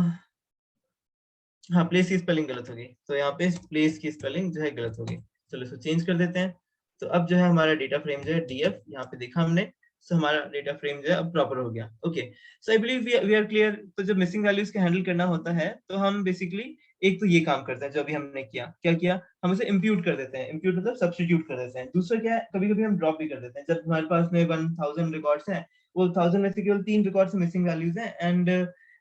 हाँ प्लेस की स्पेलिंग गलत हो गई, तो यहाँ पे प्लेस की स्पेलिंग जो है गलत हो गई। चलो इसको चेंज कर देते हैं। तो अब जो है हमारा डेटा फ्रेम जो है DF यहाँ पे देखा हमने, सो हमारा डेटा फ्रेम जो है अब प्रॉपर हो गया। Okay, so I believe we are clear. तो जब मिसिंग वैल्यूज के हैंडल करना होता है तो हम बेसिकली एक तो ये काम करते हैं जो अभी हमने किया, क्या किया, हम उसे इम्प्यूट कर देते हैं, इम्प्यूट मतलब सब्स्टिट्यूट कर देते हैं। दूसरा क्या है, कभी कभी हम ड्रॉप भी कर देते हैं, जब हमारे पास में 1000 रिकॉर्ड्स हैं, वो 1000 में से केवल 3 रिकॉर्ड्स मिसिंग वैल्यूज हैं, एंड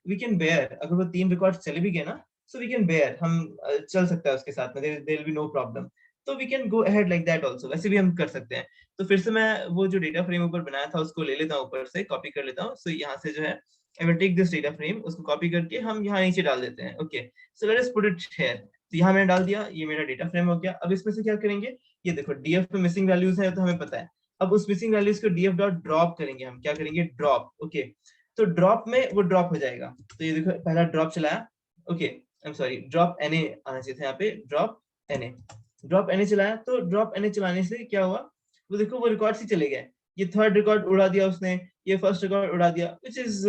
वी कैन बेयर, अगर वो 3 रिकॉर्ड्स चले भी गए ना, so we can bear, हम चल सकता है उसके साथ में, there will be no problem, तो we can go ahead like that also, वैसे भी हम कर सकते हैं। तो फिर से मैं वो जो डेटा फ्रेम ऊपर बनाया था उसको ले लेता हूँ, ऊपर से कॉपी कर लेता हूँ। सो यहाँ से जो है I will take this data frame, उसको कॉपी करके हम यहाँ नीचे डाल देते हैं। Okay, so let us put it here. तो यहाँ मैंने डाल दिया, ये मेरा डेटा फ्रेम हो गया। अब इसमें से क्या करेंगे, ये देखो डीएफ में मिसिंग वैल्यूज है तो हमें पता है, अब उस मिसिंग वैल्यूज को डीएफ डॉट ड्रॉप करेंगे, हम क्या करेंगे ड्रॉप। ओके, तो ड्रॉप में वो ड्रॉप हो जाएगा, तो ये देखो पहला ड्रॉप चलाया। Okay, I am sorry, drop NA आना चाहिए था यहाँ पे, ड्रॉप NA चलाया। तो ड्रॉप NA चलाने से क्या हुआ, वो देखो वो रिकॉर्ड ही चले गए, ये थर्ड रिकॉर्ड उड़ा दिया उसने, ये फर्स्ट रिकॉर्ड उड़ा दिया, विच इज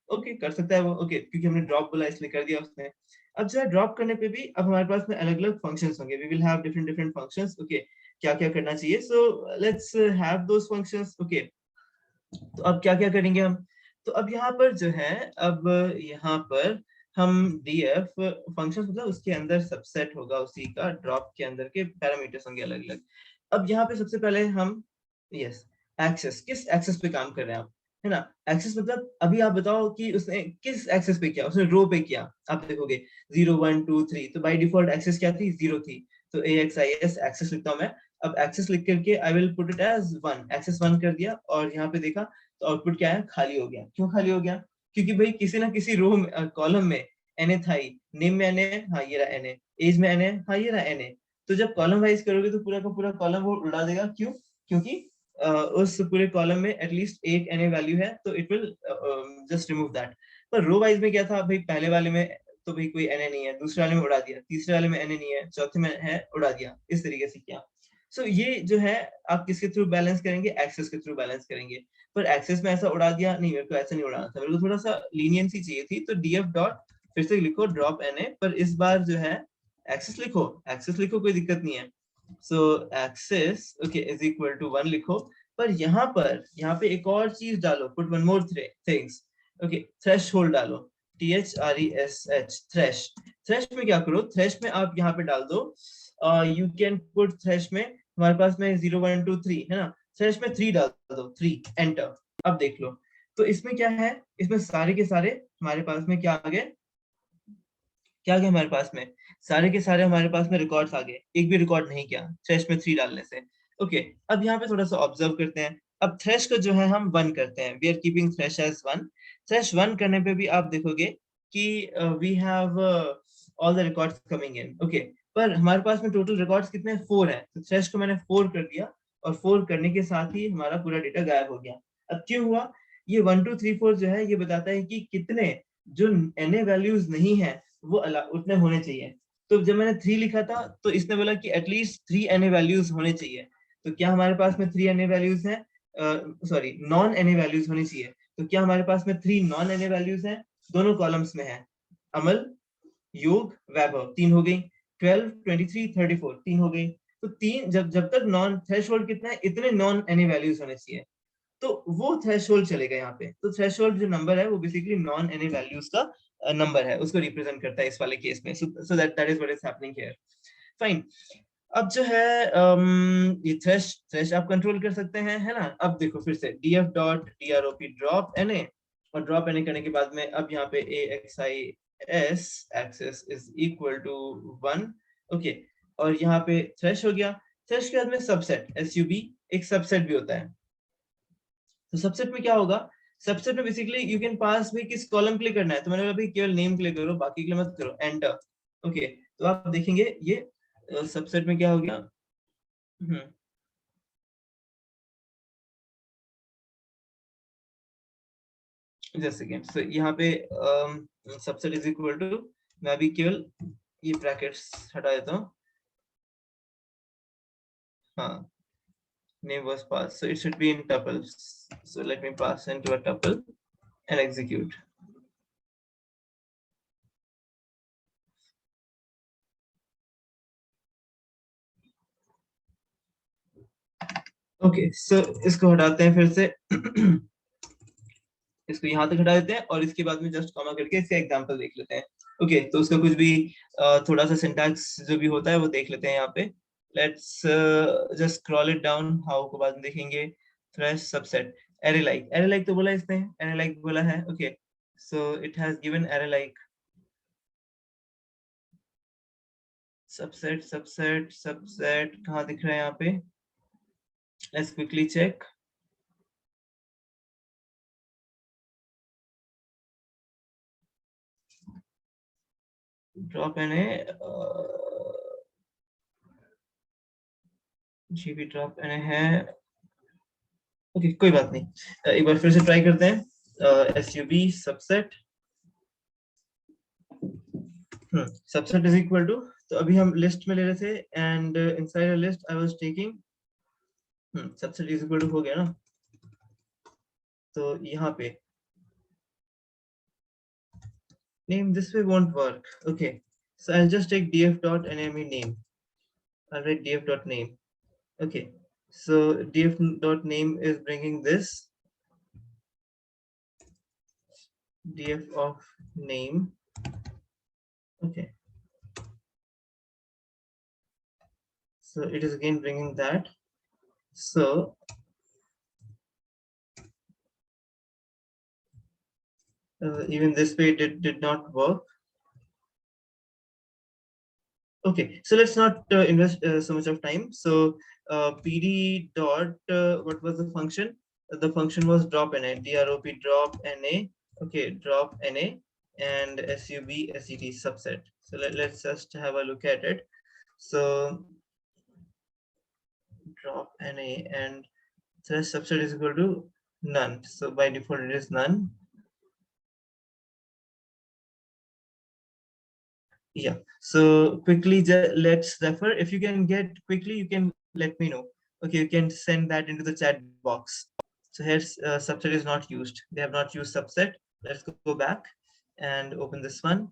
ओके, कर सकता है वो। ओके, क्योंकि हमने ड्रॉप बोला इसलिए कर दिया उसने। अब जो है ड्रॉप करने पे भी अब हमारे पास में अलग अलग फंक्शंस होंगे, we will have different different functions. Okay, क्या क्या करना चाहिए, so let's have those functions. Okay, तो अब क्या क्या करेंगे हम, तो अब यहाँ पर जो है, अब यहाँ पर हम df फंक्शन मतलब उसके अंदर सबसेट होगा उसी का, ड्रॉप के अंदर के पैरामीटर्स होंगे अलग अलग। अब यहाँ पे सबसे पहले हम यस एक्सेस, किस एक्सेस पे काम कर रहे हैं आप, है ना, एक्सेस मतलब अभी आप बताओ कि उसने किस एक्सेस पे किया, उसने रो पे किया। आप देखोगे 0 1 2 3, तो बाय डिफॉल्ट एक्सेस क्या थी, 0 थी, तो AXIS एक्सेस लिखता हूँ मैं। अब एक्सेस लिख करके I will put it as 1, axis 1 कर दिया, और यहाँ पे देखा तो आउटपुट क्या है, खाली हो गया। क्यों खाली हो गया? क्योंकि भाई किसी ना किसी रो कॉलम में एन था ही, नेम में एन है, हाँ ये रहा एन, एज में एन है, हाँ ये रहा एन। तो जब कॉलम वाइज करोगे तो पूरा का पूरा कॉलम वो उड़ा देगा। क्यों? क्योंकि उस पूरे कॉलम में एटलीस्ट एक एन वैल्यू है, तो it will just remove that. पर रो वाइज में क्या था भाई, पहले वाले में तो भाई कोई एन नहीं है, दूसरे वाले में उड़ा दिया, तीसरे वाले में एन नहीं है, चौथे में है, उड़ा दिया, इस तरीके से किया। सो ये जो है आप किसके थ्रू बैलेंस करेंगे, एक्सेस के थ्रू बैलेंस करेंगे। पर एक्सेस में ऐसा उड़ा दिया नहीं, मेरे को ऐसा नहीं उड़ाना था, मेरे को थोड़ा सा लीनियंसी चाहिए थी, तो डीएफ डॉट फिर से लिखो ड्रॉप एन, पर इस बार जो है एक्सेस लिखो, एक्सेस लिखो, कोई दिक्कत नहीं है। So axis okay is equal to 1 लिखो। पर यहाँ पे एक और चीज डालो, put one more things. Okay, threshold डालो, THRESH, थ्रेश। थ्रेश में क्या करो, थ्रेश में आप यहाँ पे डाल दो, यू कैन पुट थ्रेश में, हमारे पास में 0 1 2 3 है ना, थ्रेश में 3 डाल दो, 3 एंटर। अब देख लो, तो इसमें क्या है, इसमें सारे के सारे हमारे पास में क्या आ गए, क्या गया हमारे पास में, सारे के सारे हमारे पास में रिकॉर्ड्स आ गए, एक भी रिकॉर्ड नहीं किया थ्रेश में 3 डालने से। ओके, अब यहाँ पे थोड़ा सा ऑब्जर्व करते हैं। अब थ्रेश को जो है हम 1 करते हैं, we are keeping thresh as 1। Thresh 1 करने पे भी आप देखोगे कि we have all the records coming in. Okay, पर हमारे पास में टोटल रिकॉर्ड्स कितने, 4 है, तो थ्रेश को मैंने 4 कर दिया, और 4 करने के साथ ही हमारा पूरा डेटा गायब हो गया। अब क्यों हुआ? ये 1 2 3 4 जो है ये बताता है कि कितने जो एनए वैल्यूज नहीं है वो उतने होने चाहिए। तो जब मैंने 3 लिखा था तो इसने बोला कि एटलीस्ट 3 एनए वैल्यूज होने चाहिए। तो क्या हमारे पास में 3 एनए वैल्यूज हैं, सॉरी नॉन एनए वैल्यूज होनी चाहिए। तो क्या हमारे पास में 3 नॉन एनए वैल्यूज हैं, दोनों कॉलम्स में है, अमल, योग, वैभव, 3 हो गई, 12 23 34 3 हो गई। तो 3, जब जब तक नॉन थ्रेशहोल्ड कितना है, इतने नॉन एनी वैल्यूज होने चाहिए, तो वो थ्रेशहोल्ड चलेगा यहाँ पे। तो थ्रेशहोल्ड जो नंबर है वो बेसिकली नॉन एनी वैल्यूज का नंबर है, उसको रिप्रेजेंट करता है इस वाले केस में। So that is what is happening here. Fine. अब जो है ये थ्रेश थ्रेश आप कंट्रोल कर सकते हैं, है ना। अब देखो फिर से df dot drop drop na, और ड्रॉप na करने के बाद में अब यहाँ पे axis axis is equal to 1। Okay, और यहाँ पे थ्रेश हो गया। थ्रेश के बाद में सबसेट sub, एक सबसेट भी होता है। तो सबसेट में क्या होगा, सबसेट में बेसिकली यू कैन पास भी किस कॉलम क्लिक करना है, तो मैंने बोला भाई केवल नेम क्लिक करो, बाकी के लिए मत करो, एंटर। ओके, तो आप देखेंगे ये सबसेट में क्या हो गया। Just second. सो यहाँ पे सबसेट इज इक्वल टू, मैं अभी केवल ये ब्रैकेट्स हटा देता हूँ। हाँ, name was passed, so it should be in tuples. So let me pass into a tuple and execute. Okay, so इसको हटाते हैं फिर से इसको यहाँ तक हटा देते हैं, और इसके बाद में जस्ट कॉमा करके इसका एग्जांपल देख लेते हैं। ओके, तो उसका कुछ भी थोड़ा सा सिंटैक्स जो भी होता है वो देख लेते हैं यहाँ पे। Let's just scroll it down, how को बाद में देखेंगे। थ्रेश सबसेट एरे लाइक तो बोला इसने, एरे लाइक बोला है। Okay, so it has given array like subset subset subset, कहाँ दिख रहा है यहाँ पे, लेट्स क्विकली चेक। ड्रॉप एन जीबी ड्रॉप एन है। ओके, कोई बात नहीं, एक बार फिर से ट्राई करते हैं। SUB subset, subset is equal to, तो अभी हम लिस्ट में ले रहे थे, and inside a list I was taking, subset is equal to हो गया ना। तो यहाँ पे name this way won't work. Okay, so I'll just take df.name name. I'll write df.name. Okay, so df.name is bringing this df of name. Okay, so it is again bringing that. So even this way it did not work. Okay, so let's not invest so much of time. So pd dot what was the function, the function was drop na, drop drop na, okay, drop na, and sub set subset. So let's just have a look at it. So drop na and thresh subset is equal to none, so by default it is none. Yeah, so quickly let's refer. If you can get quickly, you can let me know. Okay, you can send that into the chat box. So here's subset is not used. They have not used subset. Let's go back and open this one.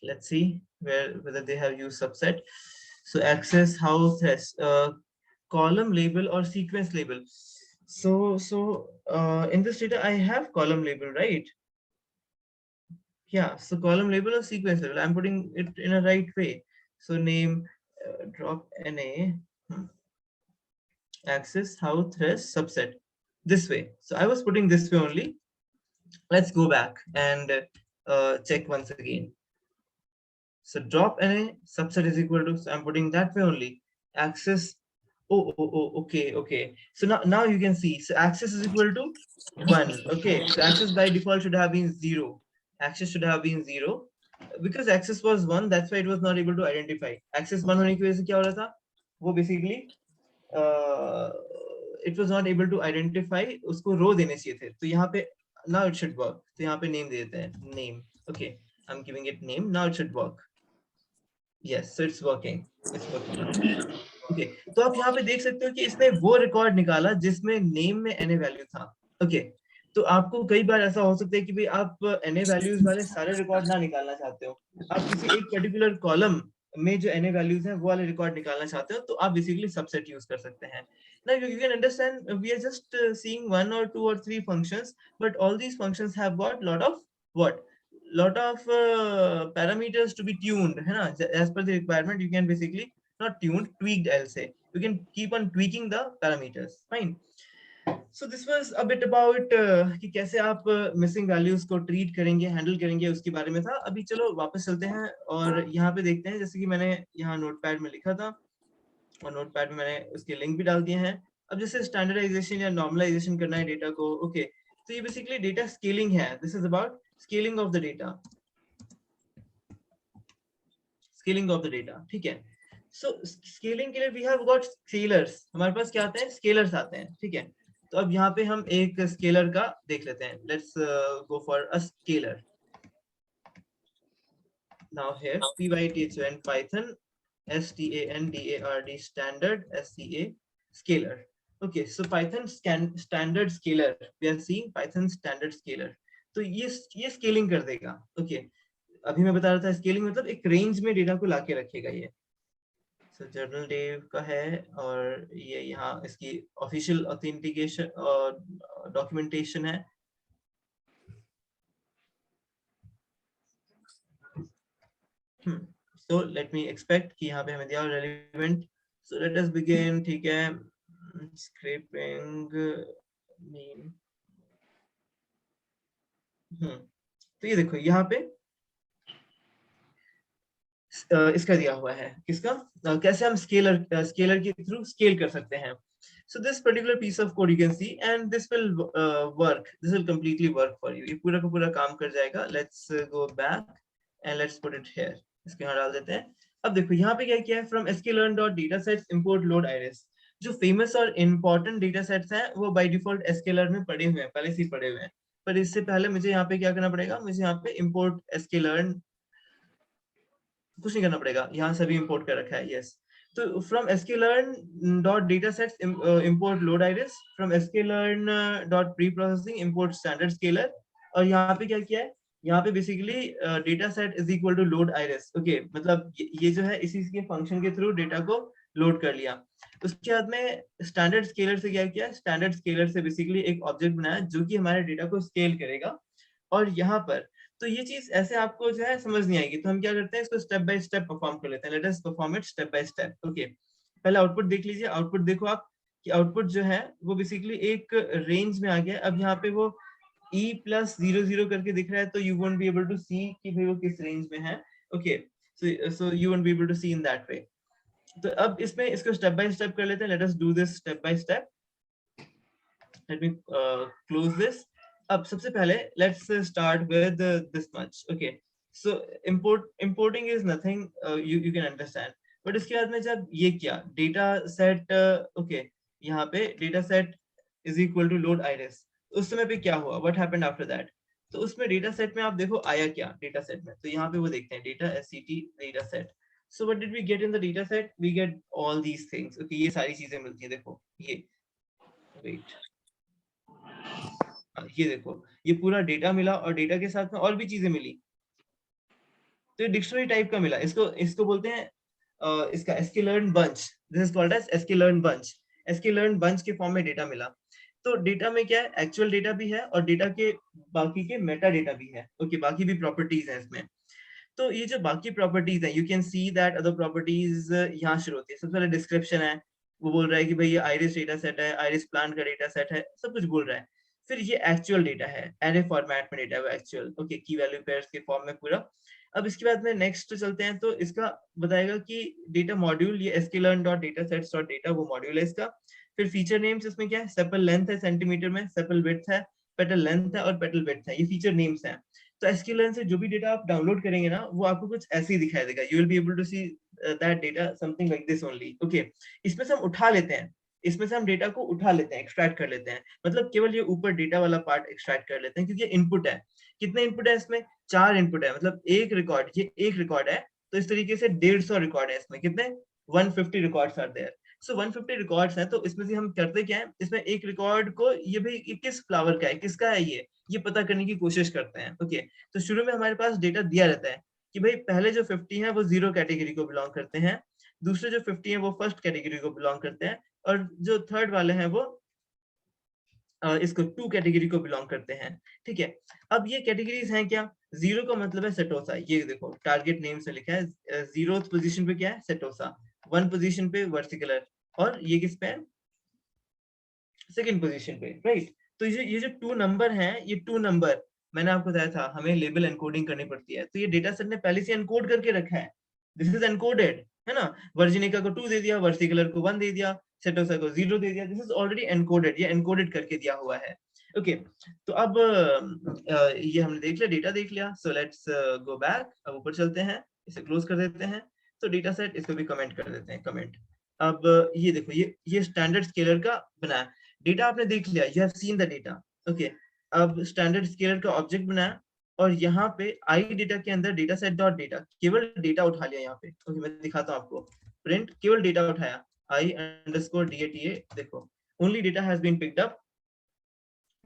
Let's see whether they have used subset. So access how thresh, column label or sequence label. So in this data I have column label, right? Yeah, so column label or sequence label, I'm putting it in a right way. So name, drop na, access how thresh subset, this way. So I was putting this way only. Let's go back and check once again. So drop na subset is equal to, so I'm putting that way only. Access, okay. So now you can see, so access is equal to 1. Okay, so access by default should have been 0. Access should have been 0. Because access was 1, that's why it was not able to identify. Access 1 होने की वजह से क्या हो रहा था? वो basically it was not able to identify, उसको रो देने चाहिए थे. तो यहाँ पे now it should work. तो यहाँ पे name दे देते हैं, name. Okay, I'm giving it name. Now it should work. Yes, so it's working. It's working now. Okay, तो आप यहाँ पे देख सकते हो कि इसने वो रिकॉर्ड निकाला जिसमें नेम में na वैल्यू था. Okay, तो आपको कई बार ऐसा हो सकता है कि भाई आप na वैल्यूज वाले सारे रिकॉर्ड ना निकालना चाहते हो, आप किसी एक पर्टिकुलर कॉलम में जो na वैल्यूज हैं वो वाले रिकॉर्ड निकालना चाहते हो, तो आप बेसिकली सबसेट यूज कर सकते हैं. Now you can understand, we are just seeing 1 or 2 or 3 functions, but all these functions have got lot of what, lot of parameters to be tuned, है ना? As per the requirement you can basically, not tuned, tweaked, I'll say. You can keep on tweaking the parameters. Fine. So this was a bit about कि कैसे आप missing values को treat करेंगे, handle करेंगे, उसके बारे में था. अभी चलो वापस चलते हैं और यहाँ पे देखते हैं, जैसे कि मैंने यहाँ नोटपैड में लिखा था और नोटपैड में मैंने उसके लिंक भी डाल दिए हैं. अब जैसे स्टैंडर्डाइजेशन या नॉर्मलाइजेशन करना है डेटा को, ओके, तो ये बेसिकली डेटा स्केलिंग है. This is about scaling of the data, scaling of the data. ठीक है, सो स्केलिंग के लिए वी हैव गॉट स्केलर्स. हमारे पास क्या आते हैं? स्केलर्स आते हैं. ठीक है, तो अब यहाँ पे हम एक स्केलर का देख लेते हैं. Let's go for a scalar. Now here python python standard sca scalar. Okay, so Python standard scalar, we are seeing Python standard scalar. तो ये स्केलिंग कर देगा. ओके, अभी मैं बता रहा था स्केलिंग मतलब एक रेंज में डेटा को लाके रखेगा ये. सो जर्नल डेव का है और ये यहाँ इसकी ऑफिशियल ऑथेंटिकेशन और डॉक्यूमेंटेशन है. So let me expect कि यहाँ पे हमें दिया relevant. So let us begin. ठीक है, scraping mean. तो ये देखो यहाँ पे इसका दिया हुआ है. किसका? कैसे हम स्केलर के थ्रू स्केल कर सकते हैं. So this particular piece of code you can see, and this will work. This will completely work for you. ये पूरा का पूरा काम कर जाएगा. Let's go back and let's put it here. इसके यहाँ डाल देते हैं. अब देखो यहाँ पे क्या किया है, from sklearn.datasets import load iris. जो फेमस और इम्पोर्टेंट डेटा सेट्स हैं वो बाय डिफॉल्ट sklearn में पड़े हुए हैं, पहले से ही पड़े हुए हैं. पर इससे पहले मुझे यहाँ पे क्या करना पड़ेगा? मुझे यहाँ पे import sklearn, कुछ नहीं करना पड़ेगा, यहाँ से भी इंपोर्ट कर रखा है. यस, तो from sklearn.datasets import load iris, from sklearn.preprocessing import standard scalar. और यहाँ पे क्या किया है? यहाँ पे basically data set is equal to load iris. Okay, मतलब ये जो है इसी के फंक्शन के थ्रू डेटा को लोड कर लिया. उसके बाद में स्टैंडर्ड स्केलर से क्या किया? स्टैंडर्ड स्केलर से बेसिकली एक ऑब्जेक्ट बनाया जो कि हमारे डेटा को स्केल करेगा. और यहाँ पर तो ये चीज ऐसे आपको जो है समझ नहीं आएगी, तो हम क्या करते हैं, इसको स्टेप बाय स्टेप परफॉर्म कर लेते हैं. Let us perform it step by step. Okay, पहले आउटपुट देख लीजिए. आउटपुट देखो आप कि आउटपुट जो है वो बेसिकली एक रेंज में आ गया. अब यहाँ पे वो e+00 करके दिख रहा है, तो you won't be able to see कि भाई वो किस रेंज में है. Okay, so you won't be able to see in that way. तो अब इसमें इसको स्टेप बाय स्टेप कर लेते हैं. Let us do this step by step. let me close this. अब सबसे पहले let's start with this much. Okay, so importing is nothing, you can understand. But इसके बाद में जब ये किया data set, okay, यहाँ पे data set is equal to load iris, उस समय पे क्या हुआ, what happened after that? तो उसमें डेटा सेट में आप देखो आया क्या डेटा सेट में, तो यहाँ पे वो देखते हैं data SCT data set. So what did we get in the data set? We get all these things. Okay, ये सारी चीजें मिलती हैं. देखो ये, wait, ये देखो ये पूरा डेटा मिला और डेटा के साथ में और भी चीजें मिली. तो ये डिक्शनरी टाइप का मिला. इसको इसको बोलते हैं इसका sklearn bunch. This is called as sklearn bunch. sklearn bunch के फॉर्म में डेटा मिला. तो डेटा में क्या है, एक्चुअल डेटा भी है और डेटा के बाकी के मेटा डेटा भी है. ओके, बाकी भी प्रॉपर्टीज हैं इसमें. तो ये जो बाकी प्रॉपर्टीज हैं, you can see that other properties यहाँ शुरू होती है. सबसे पहले डिस्क्रिप्शन है, वो बोल रहा है कि भाई ये आइरिस डेटा सेट है, आइरिस प्लांट का डेटा सेट है, सब कुछ बोल रहा है. फिर ये एक्चुअल डेटा है, एरे फॉर्मेट में डेटा है वो एक्चुअल. ओके, की वैल्यू पेयर्स के फॉर्म में पूरा. अब इसके बाद में नेक्स्ट चलते हैं, तो इसका बताएगा कि डेटा मॉड्यूल, ये sklearn.datasets.data वो मॉड्यूल है इसका. फिर फीचर नेम्स इसमें क्या है, सेपल लेंथ है सेंटीमीटर में, सेपल विड्थ है, पेटल लेंथ है और पेटल विड्थ है, ये फीचर नेम्स हैं. तो sklearn से जो भी डेटा आप डाउनलोड करेंगे ना, वो आपको कुछ ऐसे ही दिखाई देगा. You will be able to see that data something like this only. Okay, इसमें से हम उठा लेते हैं, इसमें से हम डेटा को उठा लेते हैं, एक्सट्रैक्ट कर लेते हैं. मतलब केवल ये ऊपर डेटा वाला पार्ट एक्सट्रैक्ट कर लेते हैं, क्योंकि ये इनपुट है. कितने इनपुट है इसमें, 4 इनपुट है. मतलब एक रिकॉर्ड, ये एक रिकॉर्ड है, तो इस तरीके से 150 रिकॉर्ड है इसमें. कितने, 150 रिकॉर्ड्स आर देयर. सो 150 रिकॉर्ड्स हैं. तो इसमें से हम करते क्या है, इसमें एक रिकॉर्ड को, ये भाई किस फ्लावर का है, किसका है ये पता करने की कोशिश करते हैं. ओके, तो शुरू में हमारे पास डेटा दिया रहता है कि भाई पहले जो 50 है वो 0 कैटेगरी को बिलोंग करते हैं, दूसरे जो 50 है वो फर्स्ट कैटेगरी को बिलोंग करते हैं, और जो थर्ड वाले हैं वो इसको 2 कैटेगरी को बिलोंग करते हैं. ठीक है, अब ये कैटेगरीज हैं क्या. 0 का मतलब है सेटोसा, ये देखो टारगेट नेम से लिखा है. 0th पोजीशन पे क्या है, सेटोसा. 1 पोजीशन पे वर्सिकुलर, और ये किस पे है, सेकंड पोजीशन पे, राइट. तो ये जो 2 नंबर हैं, ये 2 नंबर मैंने आपको बताया था हमें लेबल एनकोडिंग करनी पड़ती है. तो ये डेटा सेट ने पहले से एनकोड करके रखा है. दिस इज एनकोडेड, है ना. वर्जिनिका को 2 दे दिया, वर्सिकुलर को 1 दे दिया, सेटोसा को 0 दे दिया. दिस इज ऑलरेडी एनकोडेड, ये एनकोडेड करके दिया हुआ है. ओके, तो अब ये हमने देख लिया, डेटा देख लिया. So let's go back. अब ऊपर चलते हैं, इसे क्लोज कर देते हैं. तो डेटा सेट, इसको भी कमेंट कर देते हैं, कमेंट. अब ये देखो, ये स्टैंडर्ड स्केलर का बना है. डेटा आपने देख लिया, you have seen the data. Okay, अब स्टैंडर्ड स्केलर का ऑब्जेक्ट बनाया, और यहाँ पे आई डेटा के अंदर डेटा सेट डॉट डेटा, केवल डेटा उठा लिया यहाँ पे. ओके, मैं दिखाता हूँ आपको. प्रिंट, केवल डेटा उठाया, आई अंडरस्कोर DATA. देखो, only data has been picked up.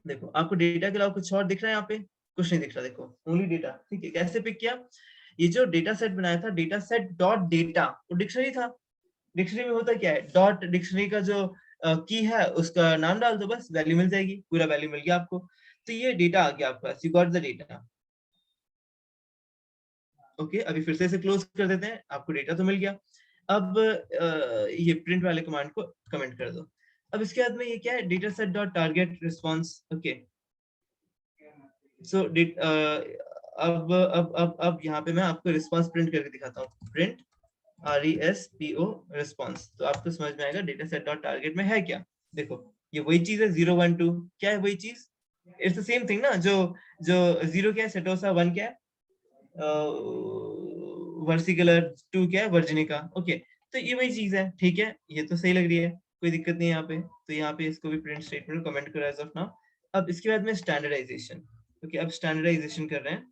देखो, आपको डेटा के अलावा कुछ और दिख रहा है यहाँ पे, कुछ नहीं दिख रहा. देखो, ओनली डेटा. ठीक है, कैसे पिक किया, ये जो डेटा सेट बनाया था, डेटा सेट डॉट डेटा, वो डिक्शनरी था. डिक्शनरी में होता क्या है, डॉट डिक्शनरी का जो की है उसका नाम डाल दो, बस वैल्यू मिल जाएगी, पूरा वैल्यू मिल गया आपको. तो ये डेटा आ गया आपके पास, you got the data. Okay, अभी फिर से इसे क्लोज कर देते हैं, आपको डेटा तो मिल गया. अब ये प्रिंट वाले कमांड को कमेंट कर दो. अब इसके बाद में ये क्या है, data set dot target response. Okay, so अब यहाँ पे मैं आपको रिस्पॉन्स प्रिंट करके दिखाता हूँ. प्रिंट RESPO रिस्पॉन्स, तो आपको समझ में आएगा डेटा सेट डॉट टारगेट में है क्या. देखो, ये वही चीज है, 0 1 2. क्या है वही चीज, इट्स द सेम थिंग ना. जो जो 0 क्या है, सेटोसा. 1 क्या है, वर्सिकुलर. 2 क्या है, वर्जिनिका. ओके, तो ये वही चीज है. ठीक है, ये तो सही लग रही है, कोई दिक्कत नहीं है यहाँ पे. तो यहाँ पे इसको भी प्रिंट स्टेटमेंट कमेंट करो एज ऑफ नाउ. अब इसके बाद में स्टैंडर्डाइजेशन. ओके, अब स्टैंडर्डाइजेशन कर रहे हैं.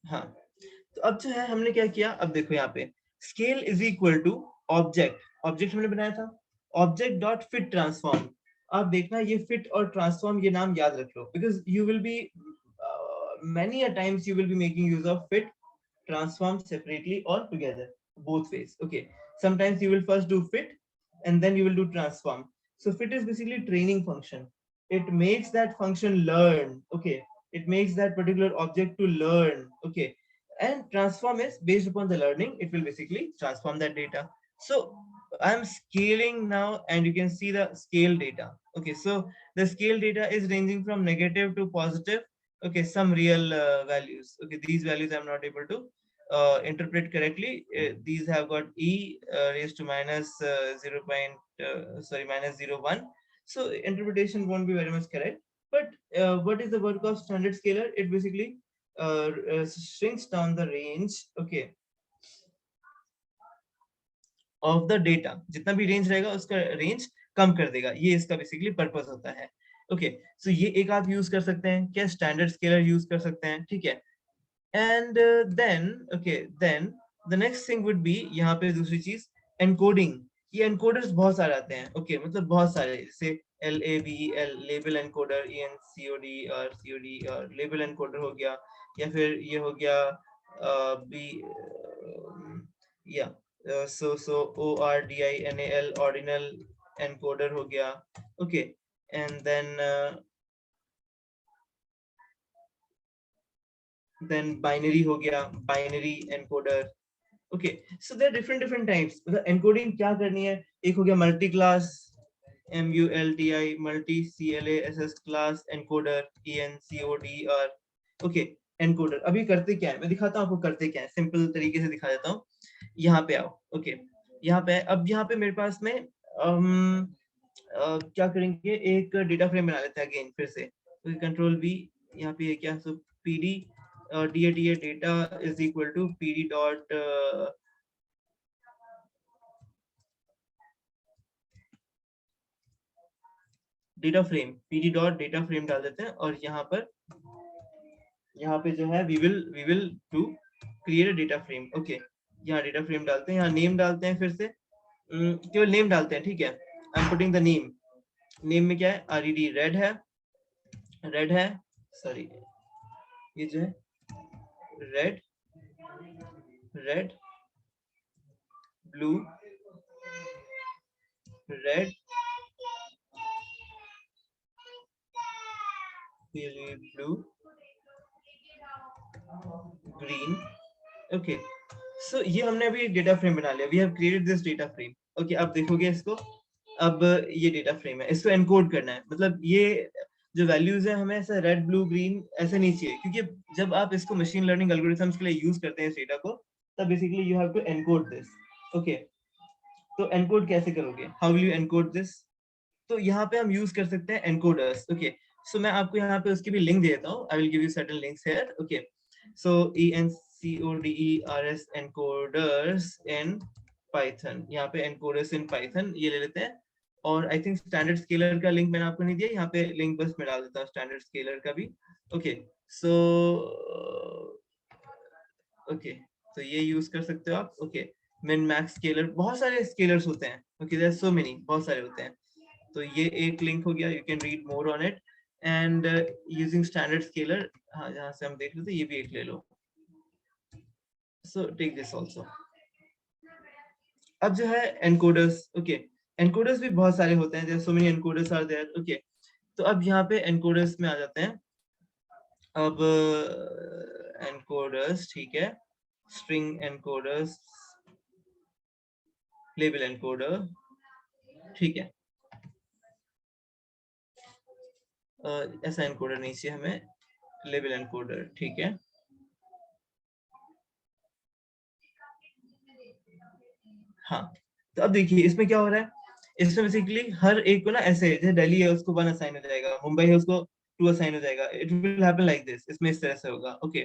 हाँ, तो अब जो है हमने क्या किया, अब देखो यहाँ पे scale is equal to object. Object हमने बनाया था, ऑब्जेक्ट डॉट फिट ट्रांसफॉर्म. आप देखना, ये फिट और ट्रांसफॉर्म, ये नाम याद रख लो, because you will be many a times you will be making use of fit, transform separately or together, both ways. Okay, sometimes you will first do fit and then you will do transform. So fit is basically training function. It makes that function learn. Okay, it makes that particular object to learn. Okay, and transform is based upon the learning, it will basically transform that data. So I'm scaling now, and you can see the scale data. Okay, so the scale data is ranging from negative to positive. Okay, some real values. Okay, these values I'm not able to interpret correctly. These have got e raised to minus 0.1. So interpretation won't be very much correct. But what is the work of standard scaler? It basically shrinks down the range. Okay, of the data, जितना भी range रहेगा उसका range कम कर देगा, ये इसका basically purpose होता है. ओके, सो ये एक आप यूज कर सकते हैं, क्या स्टैंडर्ड स्केलर यूज कर सकते हैं, ठीक है. And then okay, then the next thing would be, यहाँ पे दूसरी चीज एनकोडिंग. ये एनकोडर्स बहुत सारे आते हैं. ओके, मतलब बहुत सारे, जैसे LABEL लेबल एनकोडर, ENCOD और COD और लेबल एनकोडर हो गया, या फिर ये हो गया बी या so ORDINAL ordinal encoder हो गया. Okay, and then binary हो गया, binary encoder. Okay, so there are different types. मतलब encoding क्या करनी है, एक हो गया multi class MULTI multi CLASS class encoder ENCOD और okay encoder. अभी करते क्या है, मैं दिखाता हूँ आपको करते क्या है, सिंपल तरीके से दिखा देता हूँ. यहाँ पे आओ. ओके, यहाँ पे, अब यहाँ पे मेरे पास में क्या करेंगे, एक डेटा फ्रेम बना लेते हैं अगेन फिर से. कंट्रोल V, यहाँ पे क्या, so PD DA data is equal to PD dot data frame, PD dot data frame डाल देते हैं. और यहाँ पे जो है we will to create a data frame. Okay, यहाँ डेटा फ्रेम डालते हैं, यहाँ नेम डालते हैं, फिर से केवल नेम डालते हैं, ठीक है. I am putting the name. Name में क्या है, RED रेड है, सॉरी ये जो है red blue red blue green. Okay, so ये हमने अभी एक डेटा फ्रेम बना लिया. We have created this data frame. Okay, अब देखोगे इसको, अब ये डेटा फ्रेम है, इसको एनकोड करना है. मतलब ये जो वैल्यूज है हमें ऐसा रेड ब्लू ग्रीन ऐसे नहीं चाहिए, क्योंकि जब आप इसको मशीन लर्निंग एल्गोरिथम्स के लिए यूज करते हैं इस डेटा को, तब basically you have to encode this. Okay, तो एनकोड कैसे करोगे, how will you encode this? तो यहाँ पे हम यूज कर सकते हैं एनकोडर्स. ओके, सो मैं आपको यहाँ पे उसकी भी लिंक दे देता हूँ. I will give you certain links here. Okay, so ENCODERS encoders in Python. यहाँ पे encoders in Python ये ले लेते हैं. और आई थिंक स्टैंडर्ड स्केलर का लिंक मैंने आपको नहीं दिया, यहाँ पे लिंक बस मैं डाल देता हूँ स्टैंडर्ड स्केलर का भी. ओके, सो ओके, तो ये यूज कर सकते हो आप. ओके, मिन मैक्स स्केलर, बहुत सारे स्केलर्स होते हैं. Okay, there are so many, बहुत सारे होते हैं. तो ये एक लिंक हो गया, you can read more on it. And using standard scaler, हाँ जहाँ से हम देख रहे थे, ये भी एक ले लो. So take this also. अब जो है एनकोडर्स. ओके, एनकोडर्स भी बहुत सारे होते हैं, so many encoders are there. Okay, तो अब यहाँ पे एनकोडर्स में आ जाते हैं. अब एनकोडर्स, ठीक है, स्ट्रिंग एनकोडर्स, लेबल एनकोडर, ठीक है. ऐसा एनकोडर नहीं चाहिए हमें, लेबल एनकोडर, ठीक है. हाँ, तो अब देखिए इसमें क्या हो रहा है. इसमें बेसिकली हर एक को ना ऐसे, जैसे दिल्ली है उसको 1 असाइन हो जाएगा, मुंबई है उसको 2 असाइन हो जाएगा. It will happen like this. इसमें इस तरह से होगा. ओके,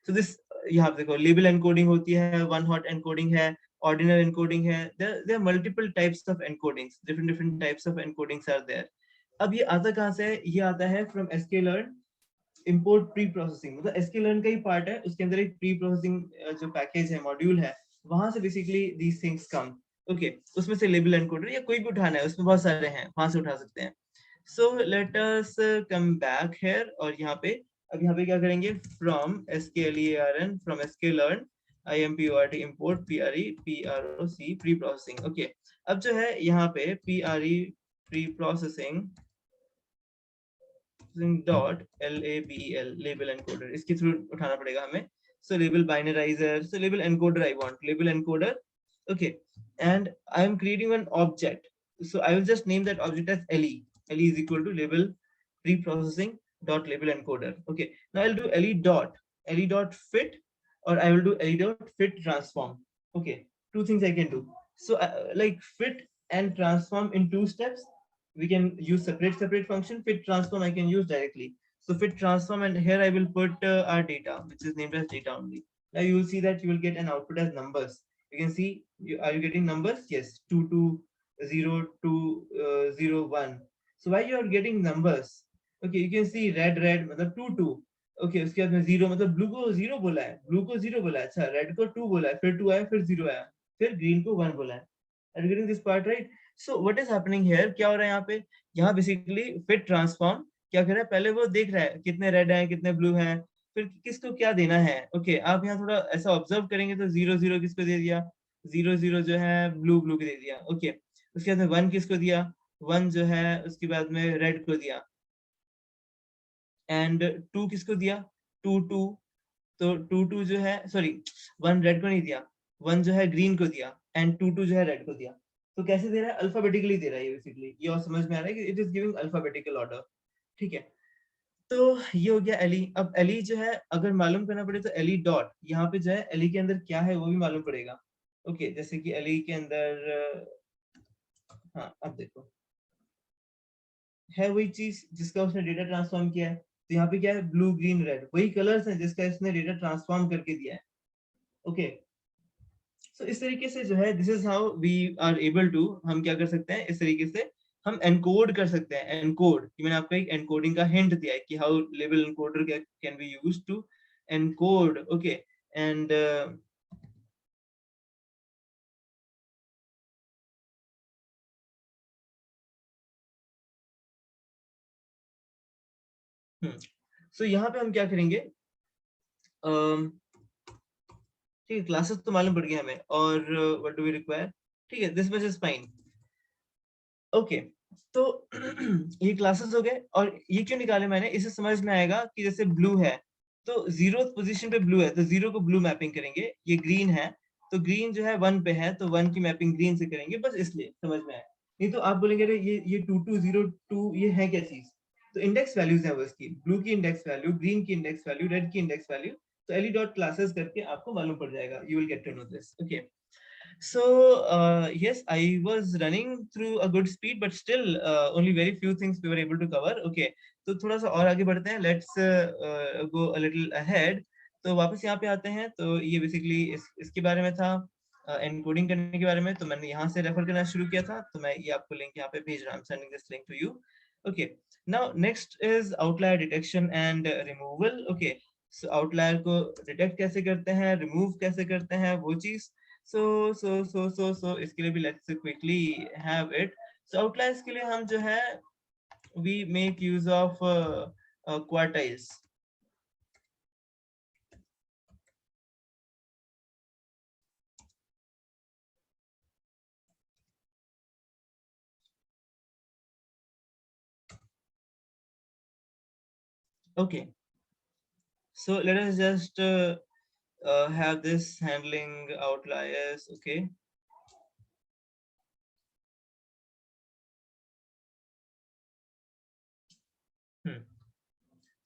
सो दिस, यहाँ देखो लेबल एनकोडिंग होती है, वन हॉट एनकोडिंग है, ऑर्डिनल एनकोडिंग है. There are multiple types of encodings, different types of encodings are there. अब ये आता कहाँ से है, ये आता है from sklearn import preprocessing. मतलब sklearn का ही पार्ट है, उसके अंदर एक प्री प्रोसेसिंग जो पैकेज है, मॉड्यूल है, वहां से basically these things come. Okay, उसमें से लेबल एनकोडर या कोई भी उठाना है, उसमें बहुत सारे हैं, वहां से उठा सकते हैं. So let us come back here. और यहाँ पे, अब यहाँ पे क्या करेंगे, from sklearn from sklearn import import preproc preprocessing. Okay, अब जो है यहाँ पे preprocessing dot LABEL label encoder, इसके थ्रू उठाना पड़ेगा हमें. So label binarizer, so label encoder I want, label encoder. Okay, and I am creating an object. So I will just name that object as LE. LE is equal to label preprocessing dot label encoder. Okay, now I'll do LE dot fit, or I will do LE dot fit transform. Okay, two things I can do. So like fit and transform in two steps, we can use separate function. Fit transform I can use directly. So fit transform, and here I will put our data, which is named as data only. Now you will see that you will get an output as numbers. You can see, are you getting numbers? Yes, 220 201. So why you are getting numbers? Okay, you can see red मतलब 22. Okay, उसके बाद में zero मतलब blue को zero बोला है, blue को zero बोला है, अच्छा रेड को 2 बोला है, फिर 2 आया, फिर 0 आया, फिर ग्रीन को 1 बोला है. Are you getting this part right? So what is happening here? क्या हो रहा है यहाँ पे? यहाँ बेसिकली फिट ट्रांसफॉर्म क्या कर रहा है, पहले वो देख रहा है कितने रेड हैं कितने ब्लू हैं, फिर किसको क्या देना है. ओके, आप यहाँ थोड़ा ऐसा ऑब्जर्व करेंगे तो 0 0 किसको दे दिया, 0 0 जो है ब्लू ब्लू को दे दिया. ओके, उसके बाद में 1 किसको दिया, 1 जो है उसके बाद में रेड को दिया. एंड 2 किसको दिया, 2 2. तो 2 2 जो है, सॉरी 1 रेड को नहीं दिया, 1 जो है ग्रीन को दिया, एंड 2 2 जो है रेड को दिया. तो कैसे दे रहा है, अल्फाबेटिकली दे रहा है ये बेसिकली. ये और समझ में आ रहा है कि it is giving alphabetical order. ठीक है, तो ये हो गया एली. अब एली जो है अगर मालूम करना पड़े तो एली डॉट, यहाँ पे जो है एली के अंदर क्या है वो भी मालूम पड़ेगा. ओके, जैसे कि एली के अंदर हाँ अब देखो है वही चीज जिसका उसने डेटा ट्रांसफॉर्म किया है. तो यहाँ पे क्या है, ब्लू ग्रीन रेड, वही कलर्स हैं जिसका इसने डेटा ट्रांसफॉर्म करके दिया है. ओके, सो इस तरीके से जो है, this is how we are able to, हम क्या कर सकते हैं, इस तरीके से हम एनकोड कर सकते हैं. एनकोड, मैंने आपको एक एनकोडिंग का हिंट दिया है कि how label encoder can be used to encode. Okay, and so यहाँ पे हम क्या करेंगे, ठीक है, क्लासेस तो मालूम पड़ गया हमें, और व्हाट डू वी रिक्वायर. ठीक है, this much is fine. Okay, तो ये क्लासेस हो गए, और ये क्यों निकाले मैंने, इसे समझ में आएगा कि जैसे ब्लू है तो 0th पोजीशन पे ब्लू है तो 0 को ब्लू मैपिंग करेंगे. ये ग्रीन है तो ग्रीन जो है 1 पे है तो 1 की मैपिंग ग्रीन से करेंगे, बस इसलिए समझ में आया. नहीं तो आप बोलेंगे अरे ये 2202 ये है क्या चीज. तो इंडेक्स वैल्यूज है वो इसकी, ब्लू की इंडेक्स वैल्यू, ग्रीन की इंडेक्स वैल्यू, रेड की इंडेक्स वैल्यू. तो एली डॉट क्लासेस करके आपको मालूम पड़ जाएगा, you will get to know this. Okay, so yes, I was running through a good speed, but still only very few things we were able to cover. Okay, तो थोड़ा सा और आगे बढ़ते हैं. Let's go a little ahead. तो वापस यहाँ पे आते हैं. तो ये बेसिकली इसके बारे में था, एनकोडिंग करने के बारे में. तो मैंने यहाँ से रेफर करना शुरू किया था, तो मैं ये आपको लिंक यहाँ पे भेज रहा हूँ. Sending this link to you. Okay, now next is outlier detection and removal. Okay, so outlier को डिटेक्ट कैसे करते हैं, रिमूव कैसे करते हैं, वो चीज. So इसके लिए भी let's quickly have it. So outliers के लिए हम जो है we make use of quartiles. Okay, so let us just have this handling outliers. Okay,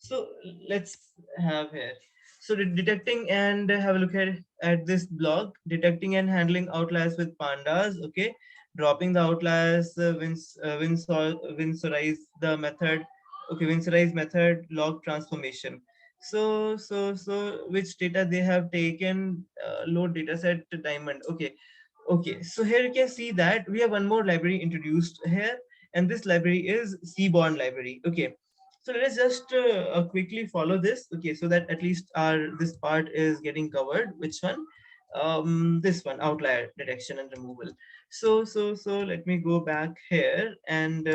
so let's have here. So detecting and have a look at this blog, detecting and handling outliers with pandas. Okay, dropping the outliers, winsorize the method. Okay, winsorize method, log transformation. So which data they have taken, load dataset diamond. Okay, so here you can see that we have one more library introduced here, and this library is Seaborn library. Okay, so let us just quickly follow this. Okay, so that at least our this part is getting covered. Which one? This one, outlier detection and removal. So let me go back here, and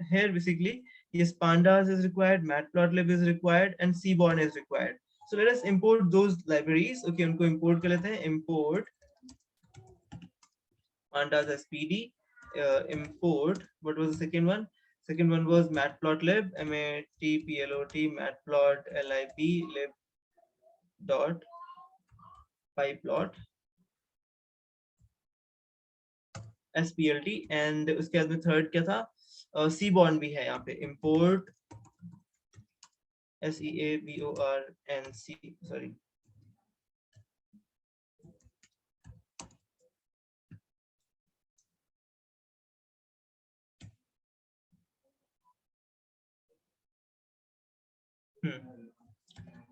here basically yes, pandas is required, matplotlib is required, and Seaborn is required. So let us import those libraries. Okay, उनको import कर लेते हैं. Import pandas spd, import, what was the second one? Second one was matplotlib, matplot, matplot lib dot pyplot. SPLT, and उसके बाद में third क्या था, seaborne भी है यहाँ पे, इम्पोर्ट SEABORNC, सॉरी,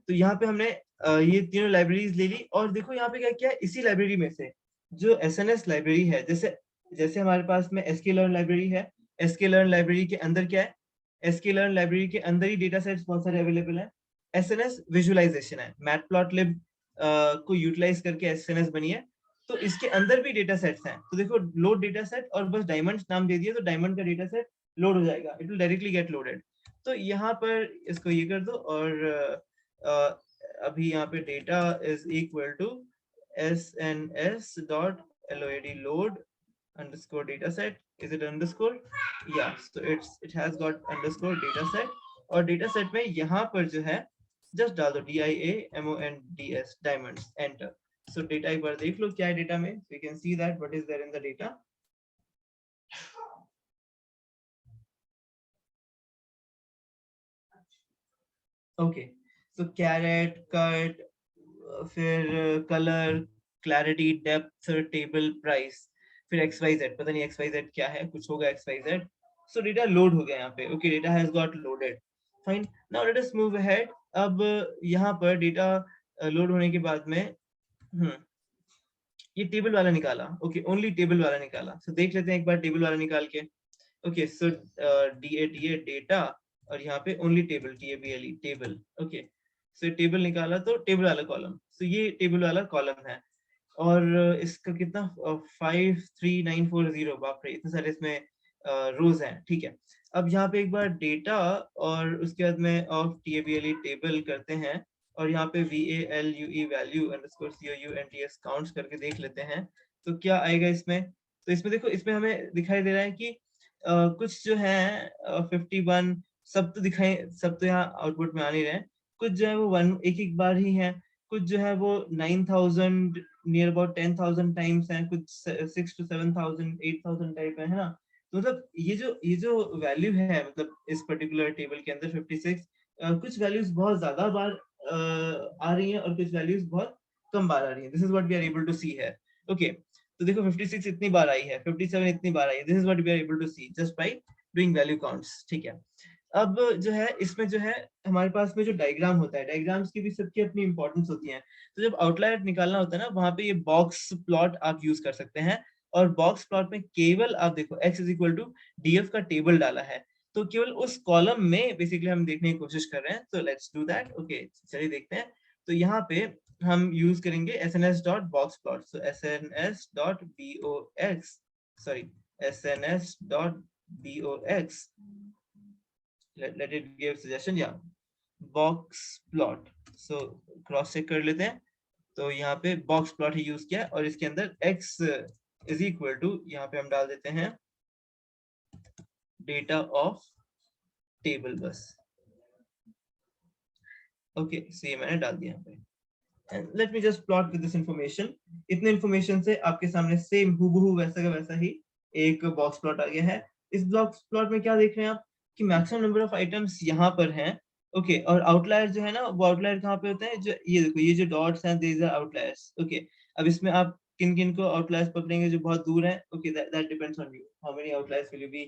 तो यहाँ पे हमने ये तीनों लाइब्रेरीज ले ली, और देखो यहाँ पे क्या किया, इसी लाइब्रेरी में से जो SNS लाइब्रेरी है, जैसे जैसे हमारे पास में sklearn लाइब्रेरी है, sklearn लाइब्रेरी के अंदर क्या है, sklearn लाइब्रेरी के अंदर ही डेटा सेट्स बहुत सारे अवेलेबल है। SNS विजुअलाइजेशन है, मैटप्लॉटलिब को यूटिलाइज करके SNS बनी है, तो इसके अंदर भी डेटा सेट्स हैं। तो देखो लोड डेटा सेट, और बस डायमंड नाम दे दिया तो डायमंड का डेटा सेट लोड हो जाएगा, it will directly get loaded. तो यहाँ पर इसको ये कर दो, और अभी यहाँ पे data is equal to SNS dot LOAD load underscore data set, is it underscore, yeah, so it has got underscore data set, और डेटा सेट में यहाँ पर जो है जस्ट डाल दो DIAMONDS diamonds, enter। so data एक बार देख लो क्या है डेटा में, so you can see that what is there in the data। Okay, so carat, cut, फिर colour, clarity, depth, table, price, फिर XYZ, पता नहीं XYZ क्या है, कुछ होगा XYZ। सो डेटा लोड हो गया यहाँ पे, okay, data has got loaded, fine. Now let us move ahead. अब यहाँ पर डेटा लोड होने के बाद में ये टेबल वाला निकाला, ओके, ओनली टेबल वाला निकाला। सो देख लेते हैं एक बार टेबल वाला निकाल के। ओके, सो DATA डेटा, और यहाँ पे only table, TABLE table, okay. सो टेबल निकाला तो टेबल वाला कॉलम, सो ये टेबल वाला कॉलम है, और इसका कितना 53940, बाप रे इतने सारे इसमें रोज हैं, ठीक है। अब यहाँ पे एक बार डेटा, और उसके बाद में ऑफ TABLE टेबल करते हैं, और यहाँ पे VALUE value underscore COUNTS counts करके देख लेते हैं, तो क्या आएगा इसमें। तो इसमें देखो, इसमें हमें दिखाई दे रहा है कि कुछ जो है 51, सब तो दिखाई, सब तो यहाँ आउटपुट में आ नहीं रहे हैं, कुछ जो है वो एक एक बार ही है, कुछ जो है वो 9000 नियर अबाउट 10,000 टाइम्स हैं, कुछ 6 to 7,000 8,000 टाइप है ना। तो मतलब ये जो वैल्यू है, मतलब इस पर्टिकुलर टेबल के अंदर 56, कुछ वैल्यूज बहुत ज्यादा बार आ रही हैं, और कुछ वैल्यूज बहुत कम बार आ रही हैं। This is what we are able to see है, ओके। तो देखो 56 इतनी बार आई है, 57 इतनी बार आई है, this is what we are able to see just by doing value counts, ठीक है। अब जो है इसमें जो है हमारे पास में जो डायग्राम होता है, डायग्राम्स की भी सबकी अपनी इंपॉर्टेंस होती है। तो जब आउटलायर निकालना होता है ना, वहां पे ये बॉक्स प्लॉट आप यूज कर सकते हैं, और बॉक्स प्लॉट में केवल आप देखो x is equal to DF का टेबल डाला है, तो केवल उस कॉलम में बेसिकली हम देखने की कोशिश कर रहे हैं। तो लेट्स डू दैट, ओके, चलिए देखते हैं। तो यहाँ पे हम यूज करेंगे SNS.boxplot, so SNS.box, sorry, SNS.box, let it give suggestion, yeah, box plot, so cross check कर लेते हैं। तो यहाँ पे बॉक्स प्लॉट ही यूज किया, और इसके अंदर x इज इक्वल टू, यहाँ पे हम डाल देते हैं डेटा ऑफ टेबल बस, ओके, सो ये मैंने डाल दिया यहाँ पे। And let me just plot with this information। इतने इन्फॉर्मेशन से आपके सामने सेम हूबहू वैसा का वैसा ही एक बॉक्स प्लॉट आ गया है। इस बॉक्स प्लॉट में क्या देख रहे हैं आप कि मैक्सिमम नंबर ऑफ आइटम्स यहाँ पर हैं, ओके, और आउटलायर जो है ना, वो आउटलायर कहाँ पे होते हैं, जो ये देखो, ये जो डॉट्स हैं, दीज आर आउटलायर्स, ओके। अब इसमें आप किन किन को आउटलायर्स पकड़ेंगे जो बहुत दूर हैं, okay, that depends on you, how many outliers will you be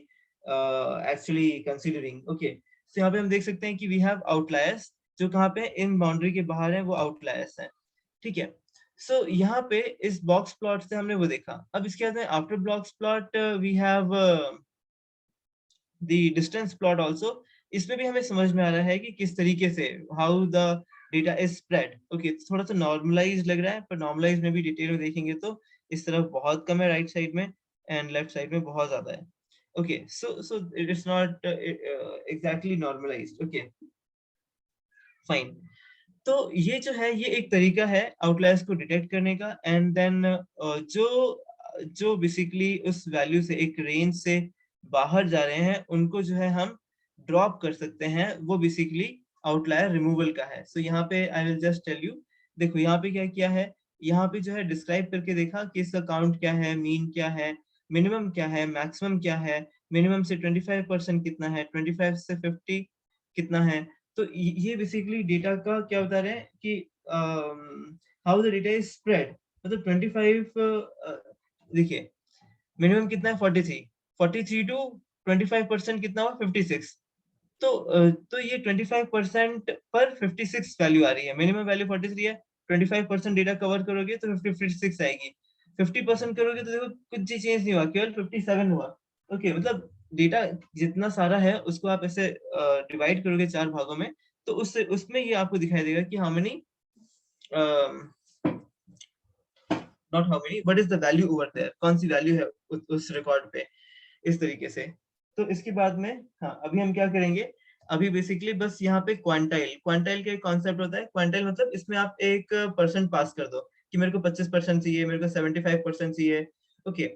actually considering, okay. So यहाँ पे हम देख सकते हैं कि वी हैव आउटलायर्स जो कहाँ पे इन बाउंड्री के बाहर है, वो आउटलायर्स हैं, ठीक है। सो यहाँ पे इस बॉक्स प्लॉट से हमने वो देखा। अब इसके बाद में after box plot we have the distance plot also. इसमें भी हमें समझ में आ रहा है कि किस तरीके से how the data is spread, okay. थोड़ा सा नॉर्मलाइज लग रहा है, पर नॉर्मलाइज में भी डिटेल में देखेंगे तो इस तरफ बहुत कम है राइट साइड में, एंड लेफ्ट साइड में बहुत ज्यादा है, okay. So it is not exactly normalized, okay, fine. तो ये जो है, ये एक तरीका है आउटलायर्स को डिटेक्ट करने का, एंड देन जो जो बेसिकली उस वैल्यू से, एक रेंज से बाहर जा रहे हैं, उनको जो है हम ड्रॉप कर सकते हैं, वो बेसिकली आउटलायर रिमूवल का है। सो यहाँ पे I will just tell you, देखो यहाँ पे क्या किया है, यहाँ पे जो है डिस्क्राइब करके देखा कि इसका काउंट क्या है, मीन क्या है, मिनिमम क्या है, मैक्सिमम क्या है, मिनिमम से 25% कितना है, 25 से 50 कितना है। तो ये बेसिकली डेटा का क्या बता रहे हैं कि how the data is spread. मतलब 25 देखिए मिनिमम कितना है 43 टू 25% कितना हुआ 56। तो ये 25% पर 56 वैल्यू आ रही है। मिनिमम वैल्यू 43 है, 25% डेटा कवर करोगे तो 56 आएगी। 50% करोगे तो देखो कुछ चेंज नहीं हुआ, केवल 57 हुआ। ओके, मतलब डेटा जितना सारा है उसको आप ऐसे डिवाइड करोगे 4 भागों में, तो उससे उसमें ये आपको दिखाई देगा कि how many, not how many, what is the value over there, कौन सी वैल्यू है उस रिकॉर्ड पे, इस तरीके से। तो इसके बाद में हाँ अभी हम क्या करेंगे, अभी बेसिकली बस यहाँ पे क्वांटाइल का एक कॉन्सेप्ट होता है। क्वांटाइल मतलब इसमें आप एक परसेंट पास कर दो कि मेरे को 25% चाहिए, मेरे को 75% चाहिए। ओके,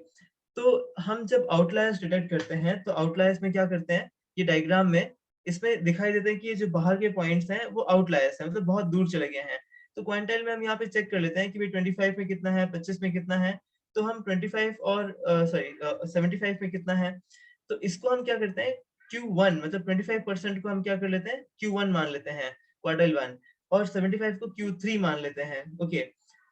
तो हम जब आउटलायर्स डिटेक्ट करते हैं तो आउटलायर्स में क्या करते हैं, ये डायग्राम में इसमें दिखाई देता है कि ये जो बाहर के पॉइंट्स हैं वो आउटलायर्स हैं, मतलब बहुत दूर चले गए हैं। तो क्वांटाइल में हम यहाँ पे चेक कर लेते हैं कि भाई 25 में कितना है, 25 में कितना है। तो हम 25 और 75 में कितना है, तो इसको हम क्या करते हैं Q1, मतलब 25% को हम क्या कर लेते हैं Q1 मान लेते हैं, क्वार्टाइल 1, और 75 को Q3 मान लेते हैं। ओके,